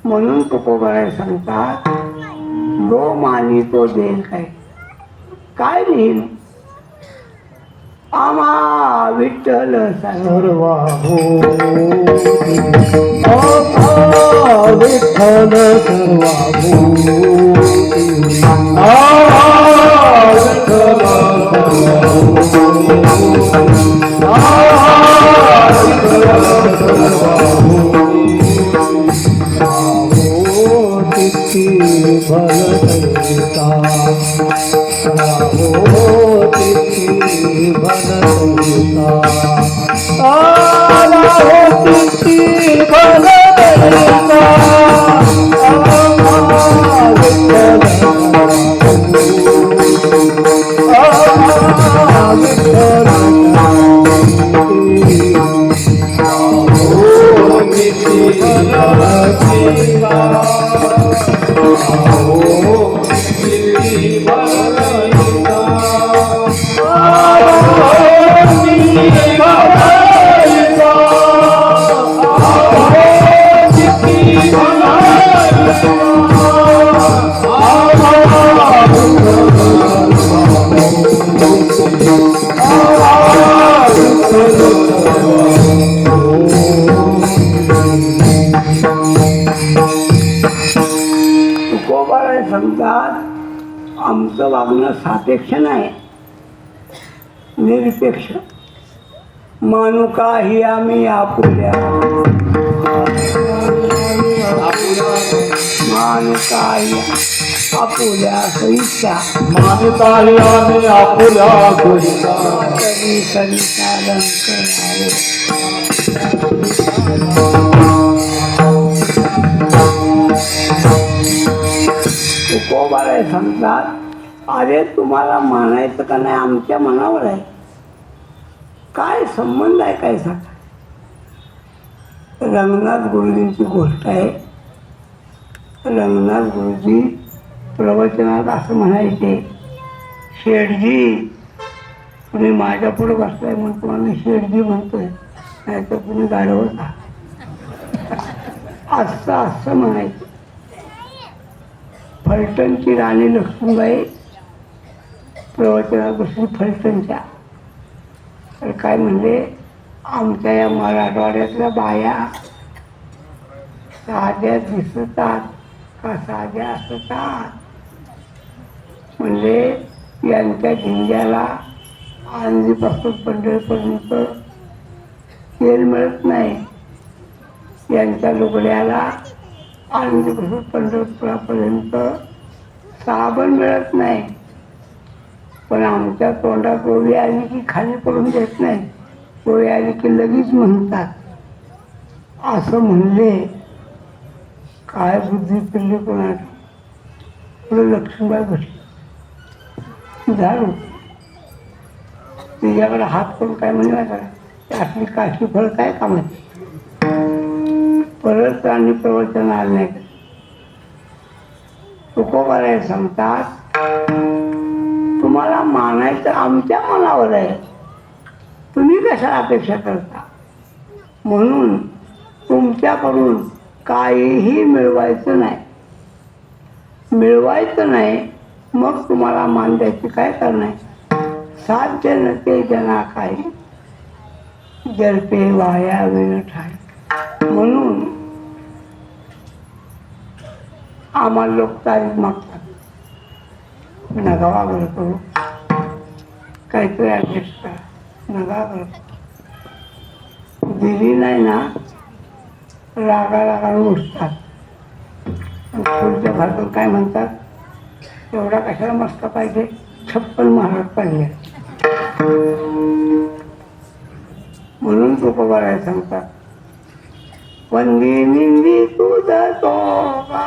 म्हणून तुकोबाला सांगतात जो मानी तो देईल काय. काय देईल? आम्हा विठ्ठल सर्वा विठ्ठल सर्वा तुकोबाराय सांगतात आमचं वागणं सापेक्ष नाही, निरपेक्ष. मानू काही आम्ही आपुल्या, मानू काही आपुल्या सईच्या, मानिताही आम्ही आपुल्या गोष्टा कधी कविता करावं. तुकोबाराय सांगतात अरे तुम्हाला मानायचं का नाही आमच्या मनावर आहे. काय संबंध आहे काय सांगा. रंगनाथ गुरुजींची गोष्ट आहे. रंगनाथ गुरुजी प्रवचनात असं म्हणायचे शेठजी तुम्ही माझ्या पुढे बसलाय म्हणून तुम्हाला शेठजी म्हणतोय नाही तर तुम्ही गाडवं का असं म्हणायचं. फलटणची राणी लक्ष्मीबाई प्रवचनात बसली फलटणच्या तर काय म्हणले आमच्या या मराठवाड्यातल्या बाया साध्या दिसतात का साध्या असतात? म्हणजे यांच्या झिंग्याला आळंदीपासून पंढरपूरपर्यंत तेल मिळत नाही, यांच्या लुगड्याला आळंदीपासून पंढरपुरापर्यंत साबण मिळत नाही. पण आमच्या तोंडात ओवी आली की खाली पडून देत नाही, ओवी आली की लगेच म्हणतात. असं म्हणले काय बुद्धी पिल्ली कोणाची. पुढे लक्ष्मीबाई बसली, झाडू तिच्याकडे हात करून काय म्हणला करा, असली काशी फळ काय कामाची. परत आणि प्रवचन आलं नाही. तुकोबाराय सांगतात, तुम्हाला मानायचं आमच्या मनावर आहे, तुम्ही कशा अपेक्षा करता. म्हणून तुमच्याकडून काहीही मिळवायचं नाही, मग तुम्हाला मान द्यायची काय करणार. साध्य नते जना काही, जरपे वाया वेळ ठाय. म्हणून आम्हाला लोक तारीख मागतात, नका वागणं करू, काहीतरी ॲडजस्ट करा, नका करू. दिली नाही ना रागा उठतात. पुढच्या भागात काय म्हणतात, एवढा कशाला मस्त पाहिजे, 56 महाराज पाहिजे. म्हणून तुकोबाराय सांगतात, वंदी निंदी तुझा तोगा,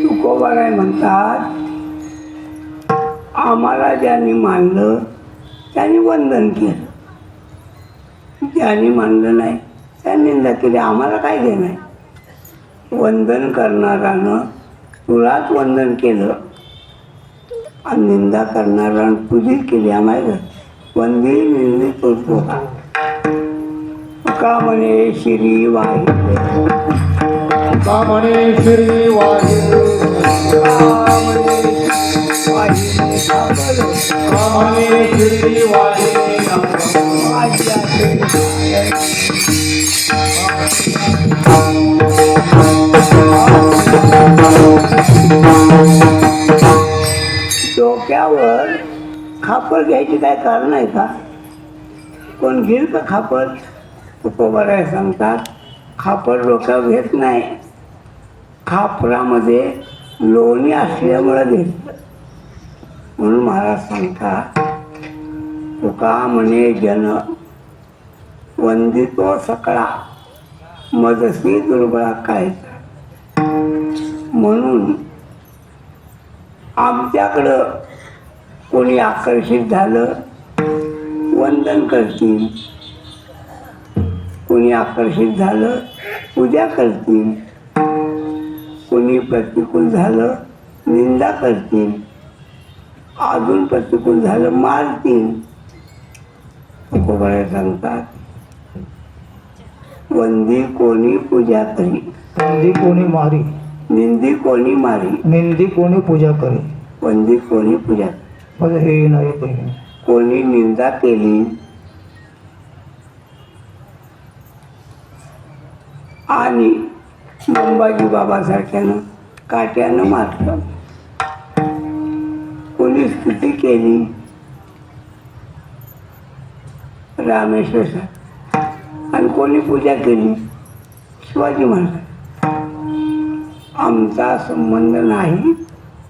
तुकोबाराय म्हणतात, आम्हाला ज्यांनी मानलं त्यांनी वंदन केलं, ज्यांनी मानलं नाही त्यांनी निंदा केली. आम्हाला काय घेणं आहे. वंदन करणारानं तुलाच वंदन केलं आणि निंदा करणारानं तुझी केली. आम्हाला वंदी निंदी तुझ का म्हणे श्री वाहिले, का म्हणे श्री वाहिले, का म्हणे श्री वाहिले. डोक्यावर खापर घ्यायची काय कारण आहे का? कोण घेईल का खापर? तुकोबाराय सांगतात, खापर डोक्यावर घेत नाही, खापरामध्ये लोणी असल्यामुळं घेतलं. म्हणून महाराज सांगतात, तुका म्हणे जन वंदितो सकळा मजसी दुर्बळा काय. म्हणून आमच्याकडं कोणी आकर्षित झालं वंदन करतील, कोणी आकर्षित झालं पूजा करतील, कोणी प्रतिकूल झालं निंदा करतील, अजून प्रतिकूल झालं मारतील. तुकोबराय सांगतात वंदी कोणी पूजा करी, वंदी कोणी मारी, निंदी कोणी मारी, निंदी कोणी पूजा करे. वंदी कोणी पूजा करी. पद हे नाही पहिने. कोणी निंदा केली आणि अंबाजी बाबासारख्यानं काट्यानं मारलं, कोणी स्तुती केली रामेश्वर आणि कोणी पूजा केली शिवाजी महाराज. आमचा संबंध नाही,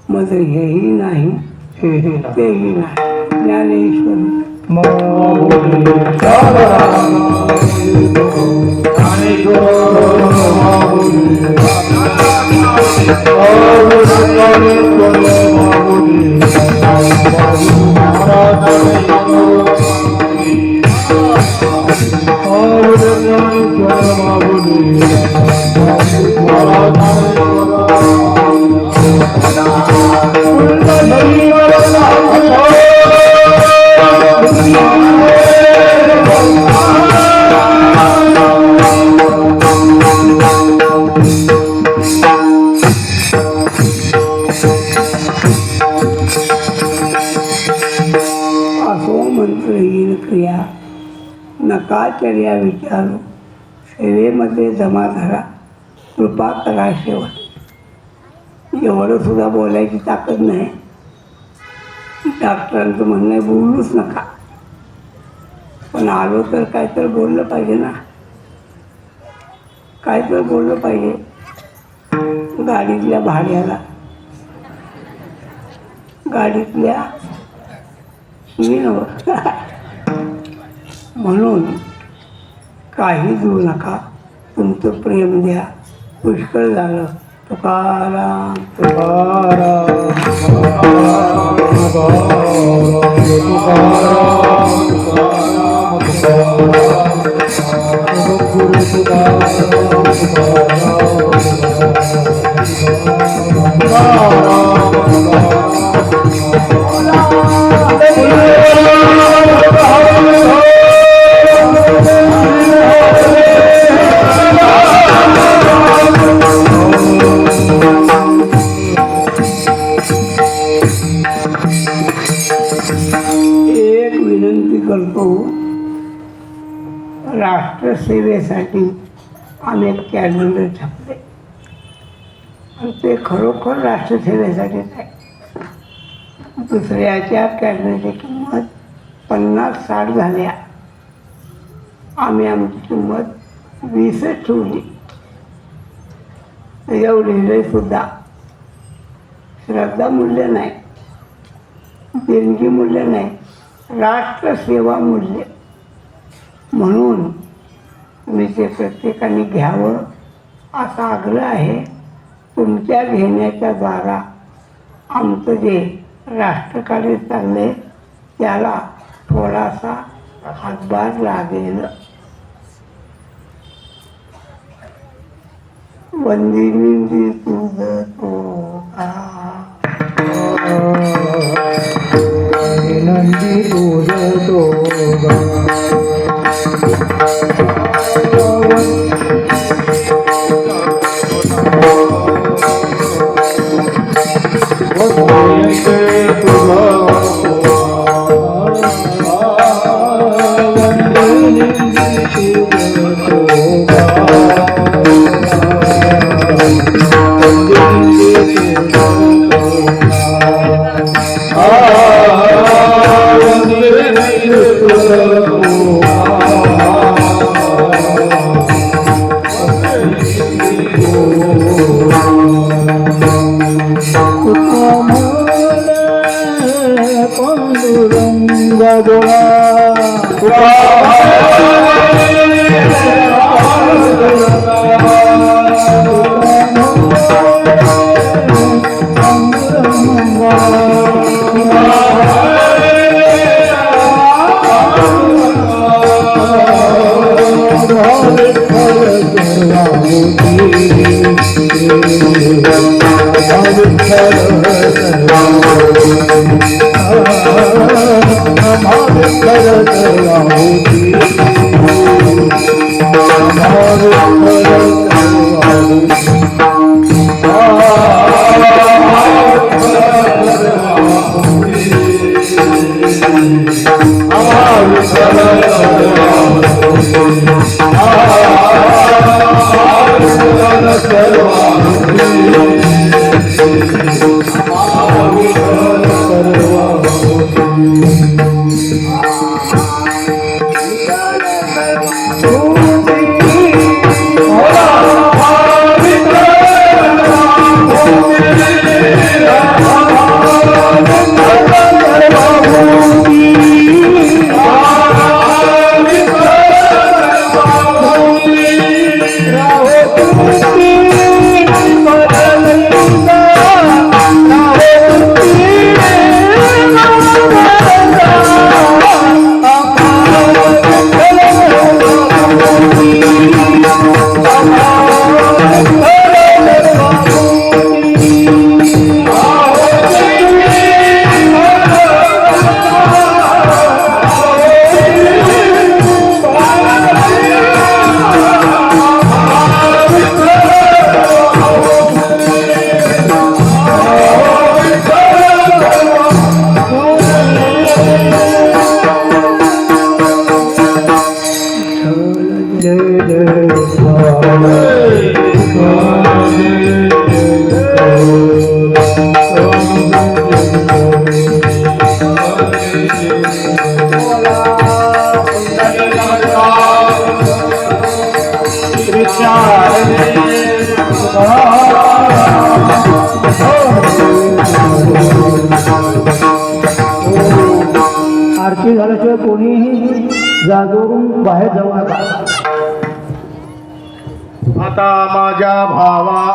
मग हेही नाही हेही नाही. तेही नाही. ज्ञानेश्वर असो मंत्रहीन क्रिया नकाचर्या विचारू सेवेमध्ये जमा धरा कृपा करा शेवट. एवढं सुद्धा बोलायची ताकद नाही. डॉक्टरांचं म्हणणं आहे बोलूच नका, पण आलो तर काय तर बोललं पाहिजे ना, काय तर बोललं पाहिजे. गाडीतल्या भाड्याला, गाडीतल्या म्हणून काही देऊ नका, तुमचं प्रेम द्या. पुष्कळ झालं. तुकाराम तुकाराम तुकाराम एक विनंती करतो. राष्ट्रसेवेसाठी आम्ही एक कॅलेंडर छापले आणि ते खरोखर राष्ट्रसेवेसाठीच आहे. दुसऱ्याच्या कॅलेंडरची किंमत 50-60 झाल्या. आम्ही आमची किंमत 20च ठेवली. त्याच्यावर लिहिलंय सुद्धा श्रद्धा मूल्य नाही, देणगी मूल्य नाही, राष्ट्रसेवा मूल्य. म्हणून तुम्ही ते प्रत्येकाने घ्यावं असा आग्रह आहे. तुमच्या घेण्याच्या द्वारा आमचं जे राष्ट्रकार्य चाललंय त्याला थोडासा हातभार लागेल. वंदिनी तुझ तो नंदी तुझ दोगा पांडुरंगा आरती झाल्याशिवाय कोणीही जागेवरून बाहेर जाऊ नका. आता माझ्या भावा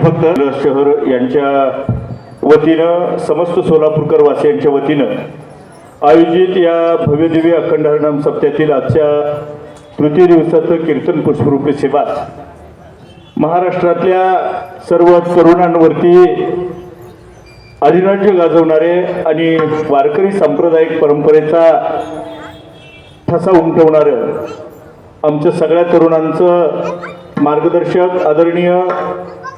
फक्त शहर यांच्या वतीनं समस्त सोलापूरकर वासियांच्या वतीनं आयोजित या भव्यदिव्य अखंड हरिनाम सप्त्यातील आजच्या तृतीय दिवसाचं कीर्तन पुष्परूपी सेवा महाराष्ट्रातल्या सर्व तरुणांवरती अधिराज्य गाजवणारे आणि वारकरी सांप्रदायिक परंपरेचा ठसा उमटवणारं आमच्या सगळ्या तरुणांचं मार्गदर्शक आदरणीय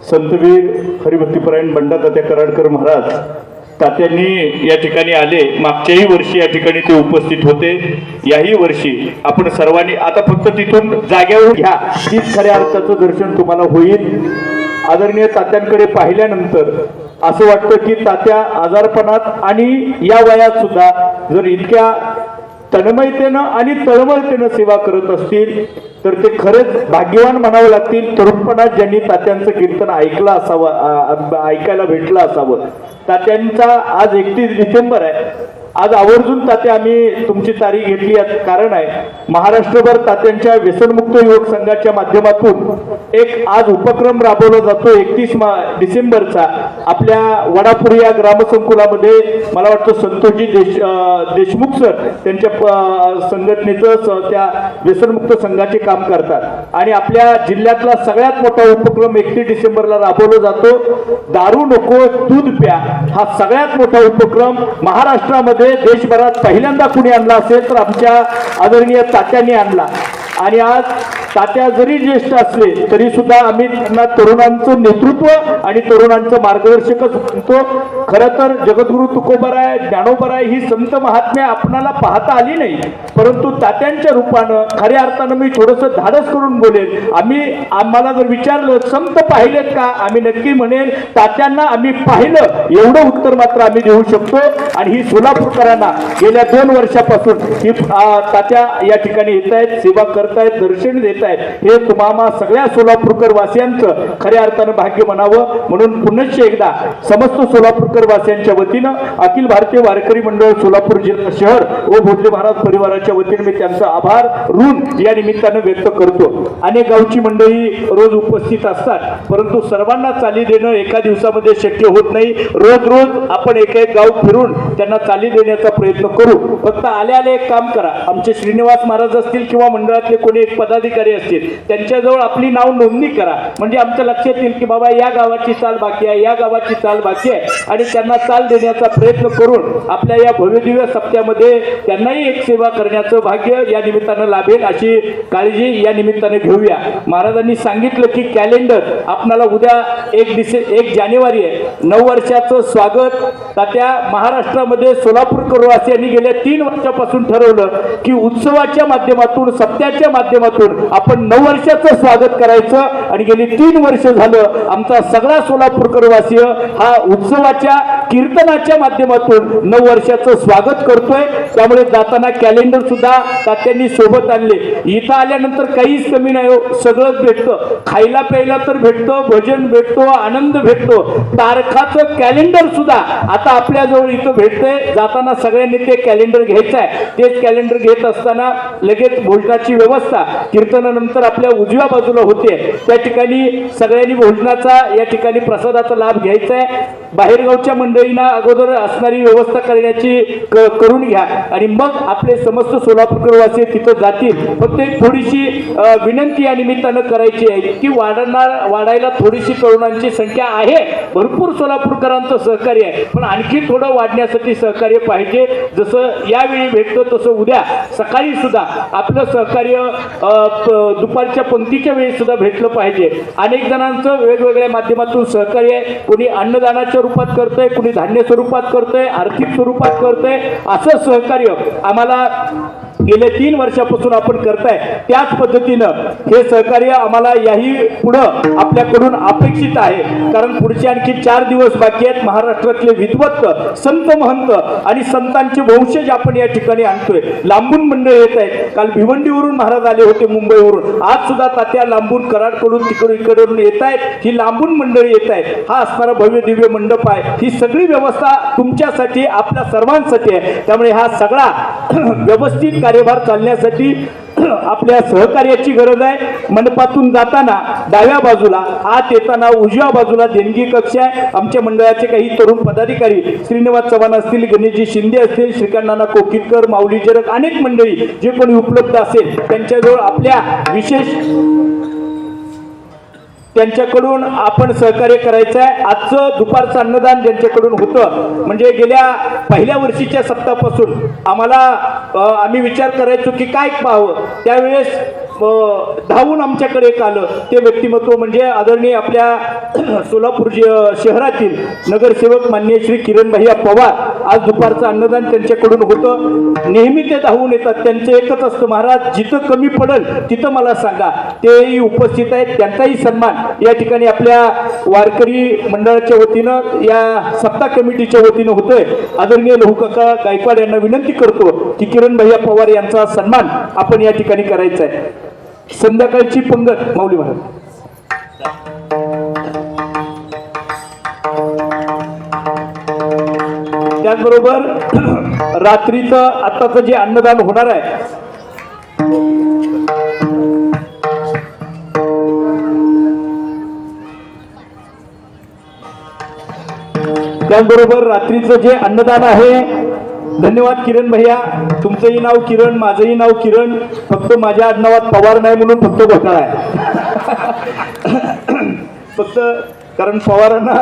संतवीर हरिभक्तीपरायण बंडा तात्या कराडकर महाराज तात्यांनी या ठिकाणी आले. मागच्याही वर्षी या ठिकाणी ते उपस्थित होते. याही वर्षी आपण सर्वांनी आता फक्त तिथून जाग्यावर घ्या, तीच खऱ्या अर्थाचं दर्शन तुम्हाला होईल. आदरणीय तात्यांकडे पाहिल्यानंतर असं वाटतं की तात्या आजारपणात आणि या वयात सुद्धा जर इतक्या तन्मयतेनं आणि तळमळतेनं सेवा करत असतील तर ते खरंच भाग्यवान म्हणावं लागतील. तरुणपणात ज्यांनी तात्यांचं कीर्तन ऐकलं असावं, ऐकायला भेटलं असावं. तात्यांचा आज 31 डिसेंबर आहे. आज आवर्जून तात्या आम्ही तुमची तारीख घेतली कारण आहे महाराष्ट्रभर तात्यांच्या व्यसनमुक्त युवक संघाच्या माध्यमातून एक आज उपक्रम राबवला जातो 31 डिसेंबरचा. आपल्या वडापूर या ग्रामसंकुलामध्ये मला वाटतं संतोषजी देशमुख सर त्यांच्या संघटनेचं त्या व्यसनमुक्त संघाचे काम करतात आणि आपल्या जिल्ह्यातला सगळ्यात मोठा उपक्रम 31 डिसेंबरला राबवला जातो. दारू नको दूध प्या हा सगळ्यात मोठा उपक्रम महाराष्ट्रामध्ये देशभरात पहिल्यांदा कुणी आणला असेल तर आमच्या आदरणीय तात्यांनी आणला. आणि आज तात्या जरी ज्येष्ठ असले तरी सुद्धा आम्ही त्यांना तरुणांचं नेतृत्व आणि तरुणांचं मार्गदर्शकच म्हणतो. खरं तर जगद्गुरु तुकोबराय ज्ञानोबराय ही संत महात्म्य आपणाला पाहता आली नाही, परंतु तात्यांच्या रूपानं खऱ्या अर्थानं मी थोडंसं धाडस करून बोलेल. आम्हाला जर विचारलं संत पाहिलेत का, आम्ही नक्की म्हणेल तात्यांना आम्ही पाहिलं एवढं उत्तर मात्र आम्ही देऊ शकतो. आणि ही सोलापूरकरांना गेल्या 2 वर्षापासून ही तात्या या ठिकाणी येत आहेत, सेवा करत करतायत, दर्शन देत आहेत, हे तुम्हाला सगळ्या सोलापूरकर वासियांचं खऱ्या अर्थानं भाग्य म्हणावं. म्हणून पुनश्च एकदा समस्त सोलापूरकर वासियांच्या वतीनं अखिल भारतीय वारकरी मंडळ सोलापूर जिल्हा शहर व भोसले महाराज परिवाराच्या वतीने मी त्यांचा आभार ऋण या निमित्तानं व्यक्त करतो. अनेक गावची मंडळी रोज उपस्थित असतात, परंतु सर्वांना चाली देणं एका दिवसामध्ये शक्य होत नाही. रोज रोज आपण एक एक गाव फिरून त्यांना चाली देण्याचा प्रयत्न करू. फक्त आले आले एक काम करा, आमचे श्रीनिवास महाराज असतील किंवा मंडळातले कोणी एक पदाधिकारी असतील त्यांच्याजवळ आपली नाव नोंदणी करा, म्हणजे आमच्या लक्षात येईल की बाबा या गावाची चाल बाकी आहे, या गावाची चाल बाकी आहे, आणि त्यांना चाल देण्याचा प्रयत्न करून आपल्या या भव्यदिव्य सप्त्यामध्ये त्यांनाही एक सेवा करण्याचं भाग्य या निमित्तानं लाभेल अशी काळजी या निमित्ताने घेऊया. महाराजांनी सांगितलं की कॅलेंडर आपणाला उद्या 1 जानेवारी आहे, 9 वर्षाचं स्वागत. तात्या महाराष्ट्रामध्ये सोलापूरकर वासियांनी गेल्या 3 वर्षापासून ठरवलं की उत्सवाच्या माध्यमातून, सप्त्याच्या माध्यमातून आपण 9 वर्षाचं स्वागत करायचं. आणि गेली 3 वर्ष झालं आमचा सगळा सोलापूरकर वासीय हा उत्सवाच्या कीर्तनाच्या माध्यमातून 9 वर्षाचं स्वागत करतोय. त्यामुळे जाताना कॅलेंडर सुद्धा तात्यांनी सोबत आणले. इथं आल्यानंतर काहीच कमी नाही हो, सगळंच भेटतं. खायला प्यायला तर भेटतं, भजन भेटतो, आनंद भेटतो. तारखाचं कॅलेंडर सुद्धा आता आपल्याजवळ इथं भेटतंय. जाताना सगळ्यांनी ते कॅलेंडर घ्यायचं आहे. तेच कॅलेंडर घेत असताना लगेच भोजनाची व्यवस्था कीर्तनानंतर आपल्या उजव्या बाजूला होते, त्या ठिकाणी सगळ्यांनी भोजनाचा या ठिकाणी प्रसादाचा लाभ घ्यायचा आहे. बाहेरगावच्या मंडळींना अगोदर असणारी व्यवस्था करण्याची करून घ्या आणि मग आपले समस्त सोलापूरवासी तिथं जातील. फक्त एक थोडीशी विनंती या निमित्तानं करायची आहे की वाढायला थोडीशी तरुणांची संख्या आहे, भरपूर सोलापूरकरांचं सहकार्य आहे, पण आणखी थोडं वाढण्यासाठी सहकार्य पाहिजे. जसं यावेळी भेटतो तसं उद्या सकाळी सुद्धा आपलं सहकार्य दुपारच्या पंक्तीच्या वेळी सुद्धा भेटलं पाहिजे. अनेक जणांचं वेगवेगळ्या माध्यमातून सहकार्य आहे. कोणी अन्नदानाच्या रूपात करतंय, कोणी धान्य स्वरूपात करतंय, आर्थिक स्वरूपात करतंय. असं सहकार्य आम्हाला गेल्या 3 वर्षापासून आपण करताय. त्याच पद्धतीनं हे सहकार्य आम्हाला याही पुढं आपल्याकडून अपेक्षित आहे, कारण पुढचे आणखी 4 दिवस बाकी आहेत. महाराष्ट्रातले विद्वत्त, संत महंत आणि संतांचे वंशज आपण या ठिकाणी आणतोय. लांबून मंडळ येत आहेत. काल भिवंडीवरून महाराज आले होते, मुंबईवरून. आज सुद्धा तात्या लांबून कराडकडून इकडून येत आहेत. ही लांबून मंडळी येत आहेत. हा असणारा भव्य दिव्य मंडप आहे. ही सगळी व्यवस्था तुमच्यासाठी, आपल्या सर्वांसाठी आहे. त्यामुळे हा सगळा व्यवस्थित कार्यभार चालण्यासाठी आपल्या सहकार्याची गरज आहे. मंडपातून जाताना डाव्या बाजूला, आत येताना उजव्या बाजूला देणगी कक्ष आहे. आमच्या मंडळाचे काही तरुण पदाधिकारी श्रीनिवास चव्हाण असतील, गणेशजी शिंदे असतील, श्रीकांत नाना कोकितकर, माऊली जरग, अनेक मंडळी जे कोणी उपलब्ध असेल त्यांच्याजवळ आपल्या विशेष त्यांच्याकडून आपण सहकार्य करायचं आहे. आजचं दुपारचं अन्नदान ज्यांच्याकडून होतं, म्हणजे गेल्या पहिल्या वर्षीच्या सप्ताहापासून आम्ही विचार करायचो की काय पाहावं, त्यावेळेस धावून आमच्याकडे एक आलं ते व्यक्तिमत्व म्हणजे आदरणीय आपल्या सोलापूर शहरातील नगरसेवक माननीय श्री किरण भैया पवार. आज दुपारचं अन्नदान त्यांच्याकडून होतं. नेहमी ते धावून येतात. त्यांचं एकच असतं, महाराज जिथं कमी पडेल तिथं मला सांगा. तेही उपस्थित आहेत. त्यांचाही सन्मान या ठिकाणी आपल्या वारकरी मंडळाच्या वतीनं, या सप्ताह कमिटीच्या वतीनं होतोय. आदरणीय लहूकाका गायकवाड यांना विनंती करतो की किरण भैया पवार यांचा सन्मान आपण या ठिकाणी करायचा आहे. संध्याकाळची पंगत माऊली महाराज. त्याचबरोबर रात्रीचं आत्ताचं जे अन्नदान होणार आहे, त्याचबरोबर रात्रीचं जे अन्नदान आहे, धन्यवाद किरण भैया. तुमचंही नाव किरण, माझंही नाव किरण, फक्त माझ्या आडनावात पवार नाही म्हणून फक्त घोटाळा आहे. फक्त कारण पवारांना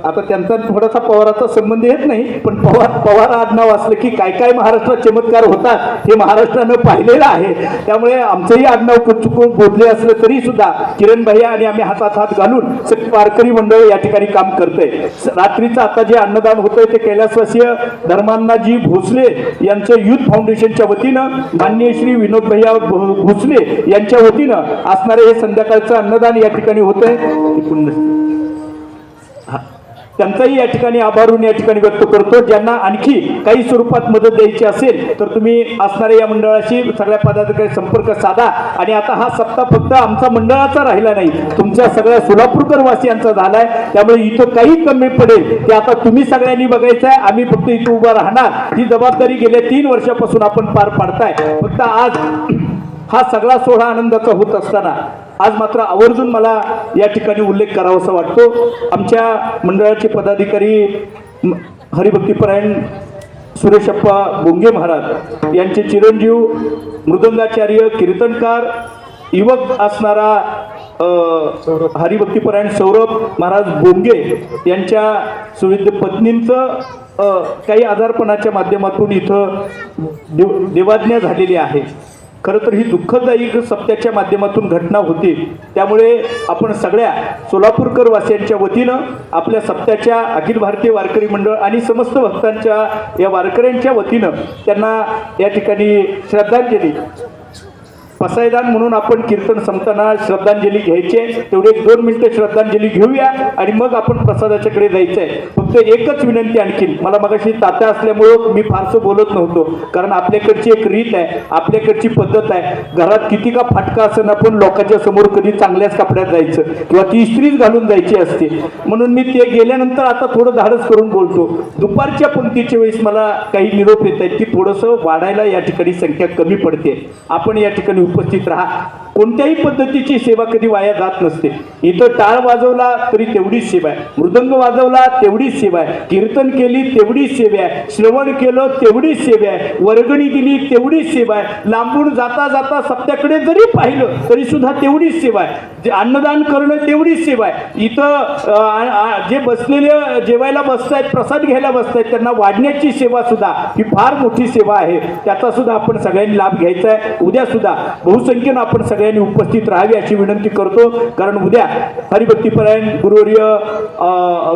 आता त्यांचा थोडासा पवाराचा संबंध येत नाही, पण पवार आडनाव असलं की काय काय महाराष्ट्रात चमत्कार होतात हे महाराष्ट्रानं पाहिलेलं आहे. त्यामुळे आमचंही आडनाव चुकून बोलले असलं तरी सुद्धा किरण भैया आणि आम्ही हातात हात घालून सगळी वारकरी मंडळ या ठिकाणी काम करतंय. रात्रीचं आता जे अन्नदान होतंय ते कैलासवासीय धर्मांनाजी भोसले यांचं युथ फाउंडेशनच्या वतीनं, माननीय श्री विनोद भैया भोसले यांच्या वतीनं असणारे हे संध्याकाळचं अन्नदान या ठिकाणी होतंय. त्यांचाही या ठिकाणी आभारून या ठिकाणी व्यक्त करतो. ज्यांना आणखी काही स्वरूपात मदत द्यायची असेल तर तुम्ही असणाऱ्या या मंडळाशी सगळ्या पदाधिकारी संपर्क साधा. आणि आता हा सप्ताह फक्त आमचा मंडळाचा राहिला नाही, तुमच्या सगळ्या सोलापूरकर वासियांचा झालाय. त्यामुळे इथं काही कमी पडेल ते आता तुम्ही सगळ्यांनी बघायचं आहे. आम्ही फक्त इथं उभं राहणार. ही जबाबदारी गेल्या 3 वर्षापासून आपण पार पाडताय. फक्त आज हा सगळा सोहळा आनंदाचा होत असताना आज मात्र आवर्जून मला या ठिकाणी उल्लेख करावासा वाटतो. आमच्या मंडळाचे पदाधिकारी हरिभक्तीपरायण सुरेशप्पा बोंगे महाराज यांचे चिरंजीव मृदंगाचार्य कीर्तनकार युवक असणारा हरिभक्तीपरायण सौरभ महाराज बोंगे यांच्या सुविध पत्नींचं काही आजारपणाच्या माध्यमातून इथं देवाज्ञा झालेली आहे. खरं तर ही दुःखदायी सप्त्याच्या माध्यमातून घटना होती. त्यामुळे आपण सगळ्या सोलापूरकर वासियांच्या वतीनं आपल्या सप्त्याच्या अखिल भारतीय वारकरी मंडळ आणि समस्त भक्तांच्या या वारकऱ्यांच्या वतीनं त्यांना या ठिकाणी श्रद्धांजली पसायदान म्हणून आपण कीर्तन संपताना श्रद्धांजली घ्यायचे. तेवढे 1-2 मिनिटं श्रद्धांजली घेऊया आणि मग आपण प्रसादाच्याकडे जायचं आहे. फक्त एकच विनंती आणखीन, मला मगाशी तात्या असल्यामुळं मी फारसं बोलत नव्हतो, कारण आपल्याकडची एक रीत आहे, आपल्याकडची पद्धत आहे. घरात किती का फाटका असेल आपण लोकांच्या समोर कधी चांगल्याच कपड्यात जायचं किंवा ती इस्त्रीच घालून जायची असते. म्हणून मी ते गेल्यानंतर आता थोडं धाडस करून बोलतो. दुपारच्या पंक्तीच्या वेळेस मला काही निरोप येत आहेत की थोडंसं वाढायला या ठिकाणी संख्या कमी पडते. आपण या ठिकाणी उपस्थित राहा. कोणत्याही पद्धतीची सेवा कधी वाया जात नसते. इथं टाळ वाजवला तरी तेवढीच सेवा आहे, मृदंग वाजवला तेवढीच सेवा आहे, कीर्तन केली तेवढीच सेवा आहे, श्रवण केलं तेवढीच सेवा आहे, वर्गणी दिली तेवढीच सेवा आहे, लांबून जाता जाता सप्त्याकडे जरी पाहिलं तरी सुद्धा तेवढीच सेवा आहे, जे अन्नदान करणं तेवढीच सेवा आहे. इथं जे बसलेले जेवायला बसतायत, प्रसाद घ्यायला बसतायत, त्यांना वाढण्याची सेवा सुद्धा ही फार मोठी सेवा आहे. त्याचा सुद्धा आपण सगळ्यांनी लाभ घ्यायचा आहे. उद्या सुद्धा बहुसंख्येनं आपण सगळ्यांनी उपस्थित राहावे अशी विनंती करतो. कारण उद्या हरिभक्तीपरायण गुरुवर्य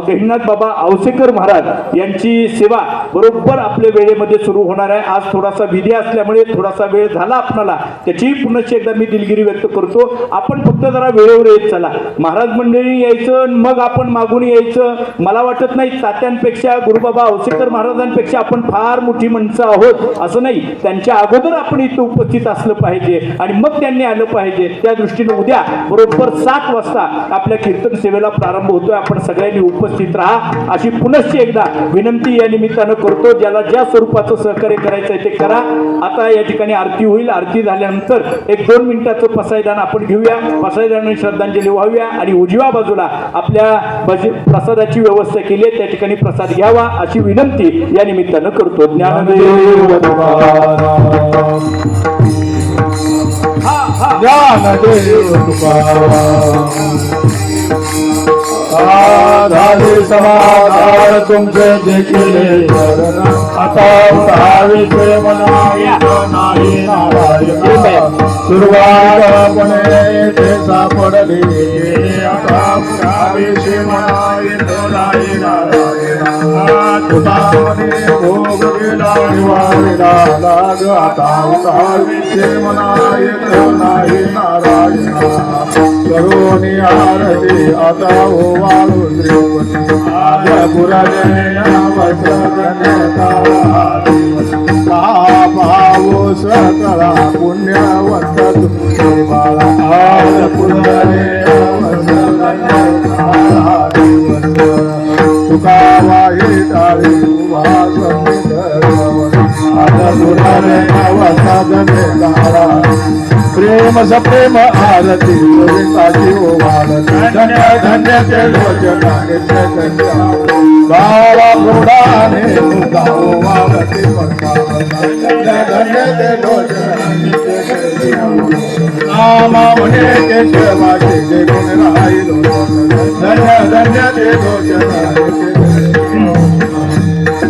गहिनाथ बाबा औसेकर महाराज यांची सेवा बरोबर आपल्या वेळेमध्ये सुरू होणार आहे. आज थोडासा विधी असल्यामुळे थोडासा वेळ झाला आपणाला, त्याचीही पुनश्च एकदा मी दिलगिरी व्यक्त करतो. आपण फक्त जरा वेळेवर येत चला. महाराज मंडळी यायचं मग आपण मागून यायचं. मला वाटत नाही तात्यांपेक्षा गुरुबाबा औसेकर महाराजांपेक्षा आपण फार मोठी माणसं आहोत असं नाही. त्यांच्या अगोदर आपण इथं उपस्थित असलं पाहिजे आणि मग त्यांनी आलं पाहिजे. त्या दृष्टीने उद्या बरोबर 7 वाजता आपल्या कीर्तन सेवेला प्रारंभ होतोय. आपण सगळ्यांनी उपस्थित राहा अशी पुनश्च एकदा विनंती या निमित्तानं करतो. ज्याला ज्या स्वरूपाचं सहकार्य करायचं आहे ते करा. आता या ठिकाणी आरती होईल. आरती झाल्यानंतर 1-2 मिनिटाचं पसायदान आपण घेऊया. पसायदानाने श्रद्धांजली व्हाव्या आणि उजव्या बाजूला आपल्या प्रसादाची व्यवस्था केली आहे, त्या ठिकाणी प्रसाद घ्यावा अशी विनंती या निमित्तानं करतो. ज्ञानदेव ज्ञानदेव झाले समाधान तुमचे देखील आता उठावीचे मना नाही नारायण सुरुवातपणे ते सापडले आता उठावीचे मना नाही नारायण तुताने भोग गेला निवारिला लाग आता उठावीचे मना नाही नारायण करोनी आरती आता ओवाळू श्रीपती आद्या पुराणे पावो सकळा पुण्यवंत तुझे बाळा आद्या पुराणे तुका वाई टाळी उभा आद्या पुराणे प्रेम सप्रेम आरती गोविंदाची ओवाळती धन्य धन्य ते लोचनाने बाबा प्रौढाने तुका ओवाळती धन्य धन्य ते लोचनाने नामा म्हणे केशवाचे जे गुण राहिलो धन्य धन्य ते लोचनाने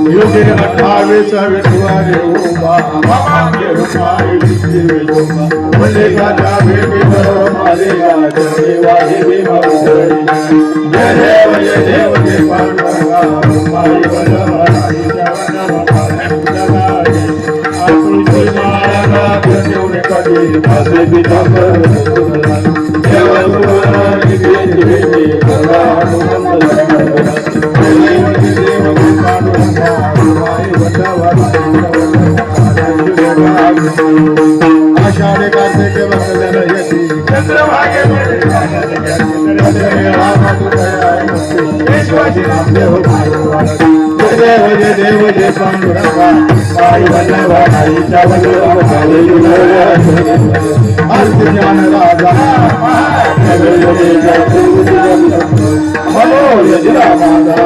योगे 28 विठवारे उभा मागे रुपाई विठोबा भले गाजा भेटी मारे गाजा देवा देवी माऊली जय देव जय पांडुरंगा रुपाई वनवाई जवन जगाई आकृती मारा देवने कधी असे बितकर देव गुरुवारी भेटी भेटी भगवान पार्वती नामदेव मारुती जय देव जय पांडुरंगा पायी वल्लभ हरीच्या वल्लभ हरी अर्थ ज्ञान राजा मनोज जिला माता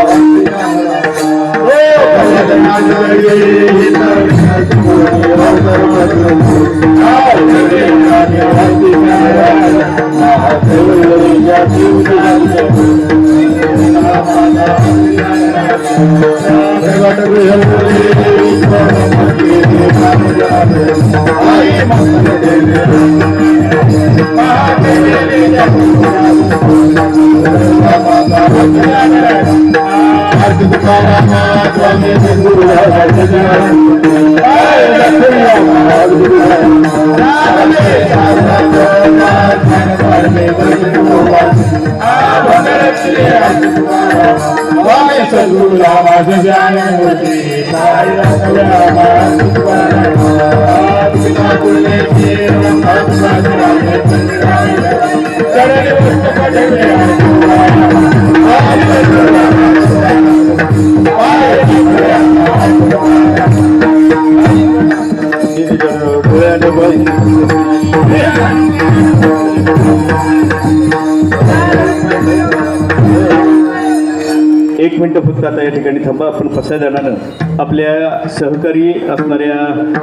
एक मिनिट फक्त आता या ठिकाणी थांबा. आपण पसायदानानं आपल्या सहकारी असणाऱ्या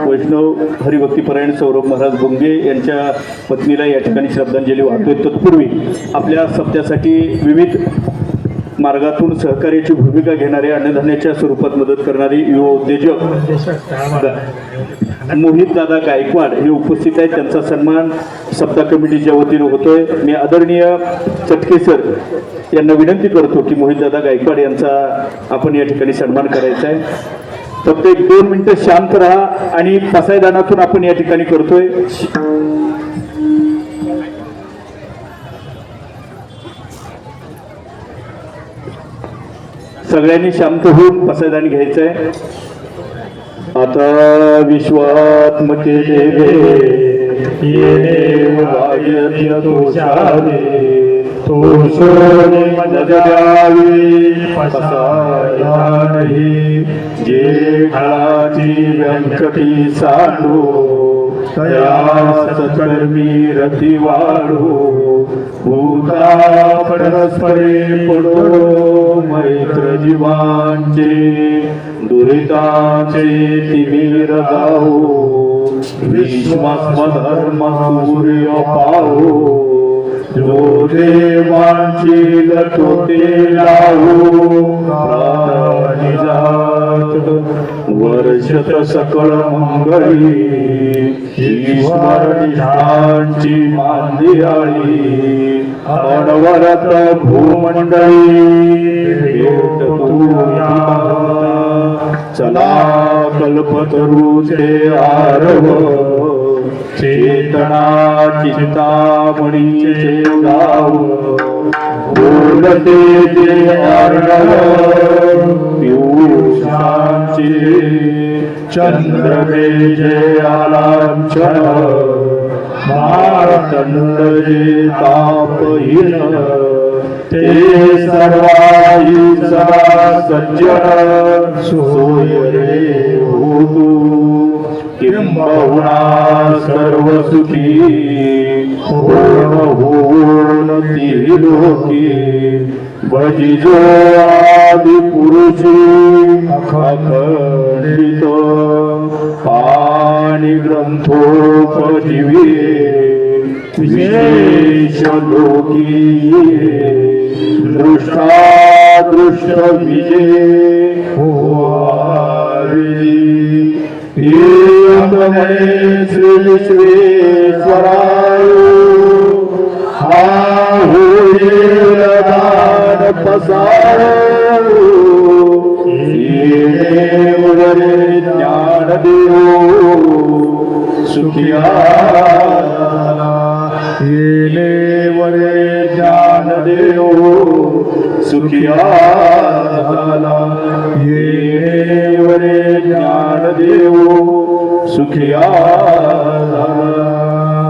वैष्णव हरिभक्तीपरायण सौरभ महाराज बोंगे यांच्या पत्नीला या ठिकाणी श्रद्धांजली वाहतोय. तत्पूर्वी आपल्या सप्त्यासाठी विविध मार्गातून सहकार्याची भूमिका घेणारे, अन्नधान्याच्या स्वरूपात मदत करणारे युवा उद्योजक मोहित दादा गायकवाड हे उपस्थित आहेत. त्यांचा सन्मान सप्ताह कमिटीच्या वतीने होतोय. मी आदरणीय चटके सर यांना विनंती करतो की मोहित दादा गायकवाड यांचा आपण या ठिकाणी सन्मान करायचा आहे. फक्त 1-2 मिनिटं शांत राहा आणि पसायदानातून आपण या ठिकाणी करतोय. सगळ्यांनी शांत होऊन पसायदान घ्यायचं आहे. आता विश्वात्मके देवे येणे वाग्य तुषारे तुषोने मजद्यावी पसाया नाही जे घाची व्यंकटी सांडो तया सत्कर्मी रती वाढो भूता परस्परे पडो मैत्र जीवांचे दुरितांचे तिमिर गाओ विश्वास्मधर्म सूर्य पाहो जो देवांची लटोते लावो प्राणिजात वर्षत सकळ मंगळी ईश्वर निष्ठांची मांदियाळी अनवरत भूमंडळी भेट तुया चला कल्पतरूचे आरव चेतना चिंतामणीचे गाव बोलते जे अर्णव पियुषांचे चंद्रमे जे आलांछन मार्तंड जे तापहीन ते सर्वाई सदा सज्जन सोय रे होतु किंबहुना सर्व सुखी पूर्ण त्रिलोकी भजिजो आदि पुरुषी अखंडित पाणी ग्रंथोपजीवी विशेष लोकी दृष्टादृष्ट विजय होवावी श्री विश्वेश्वराय हा होईल दान पसार वगैरे ज्ञान देव सुखिया येणे वरे ज्ञान देव सुखिया येणे वरे ज्ञान देव सुखिया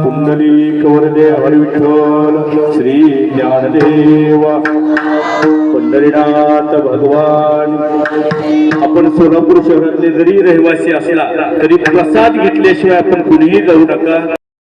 पुंडलिक वरदे हरी विठ्ठल श्री ज्ञानदेव पंढरीनाथ भगवान. आपण सोलापूर शहरातले जरी रहिवासी असला तरी प्रसाद घेतल्याशिवाय आपण कुणीही जाऊ नका.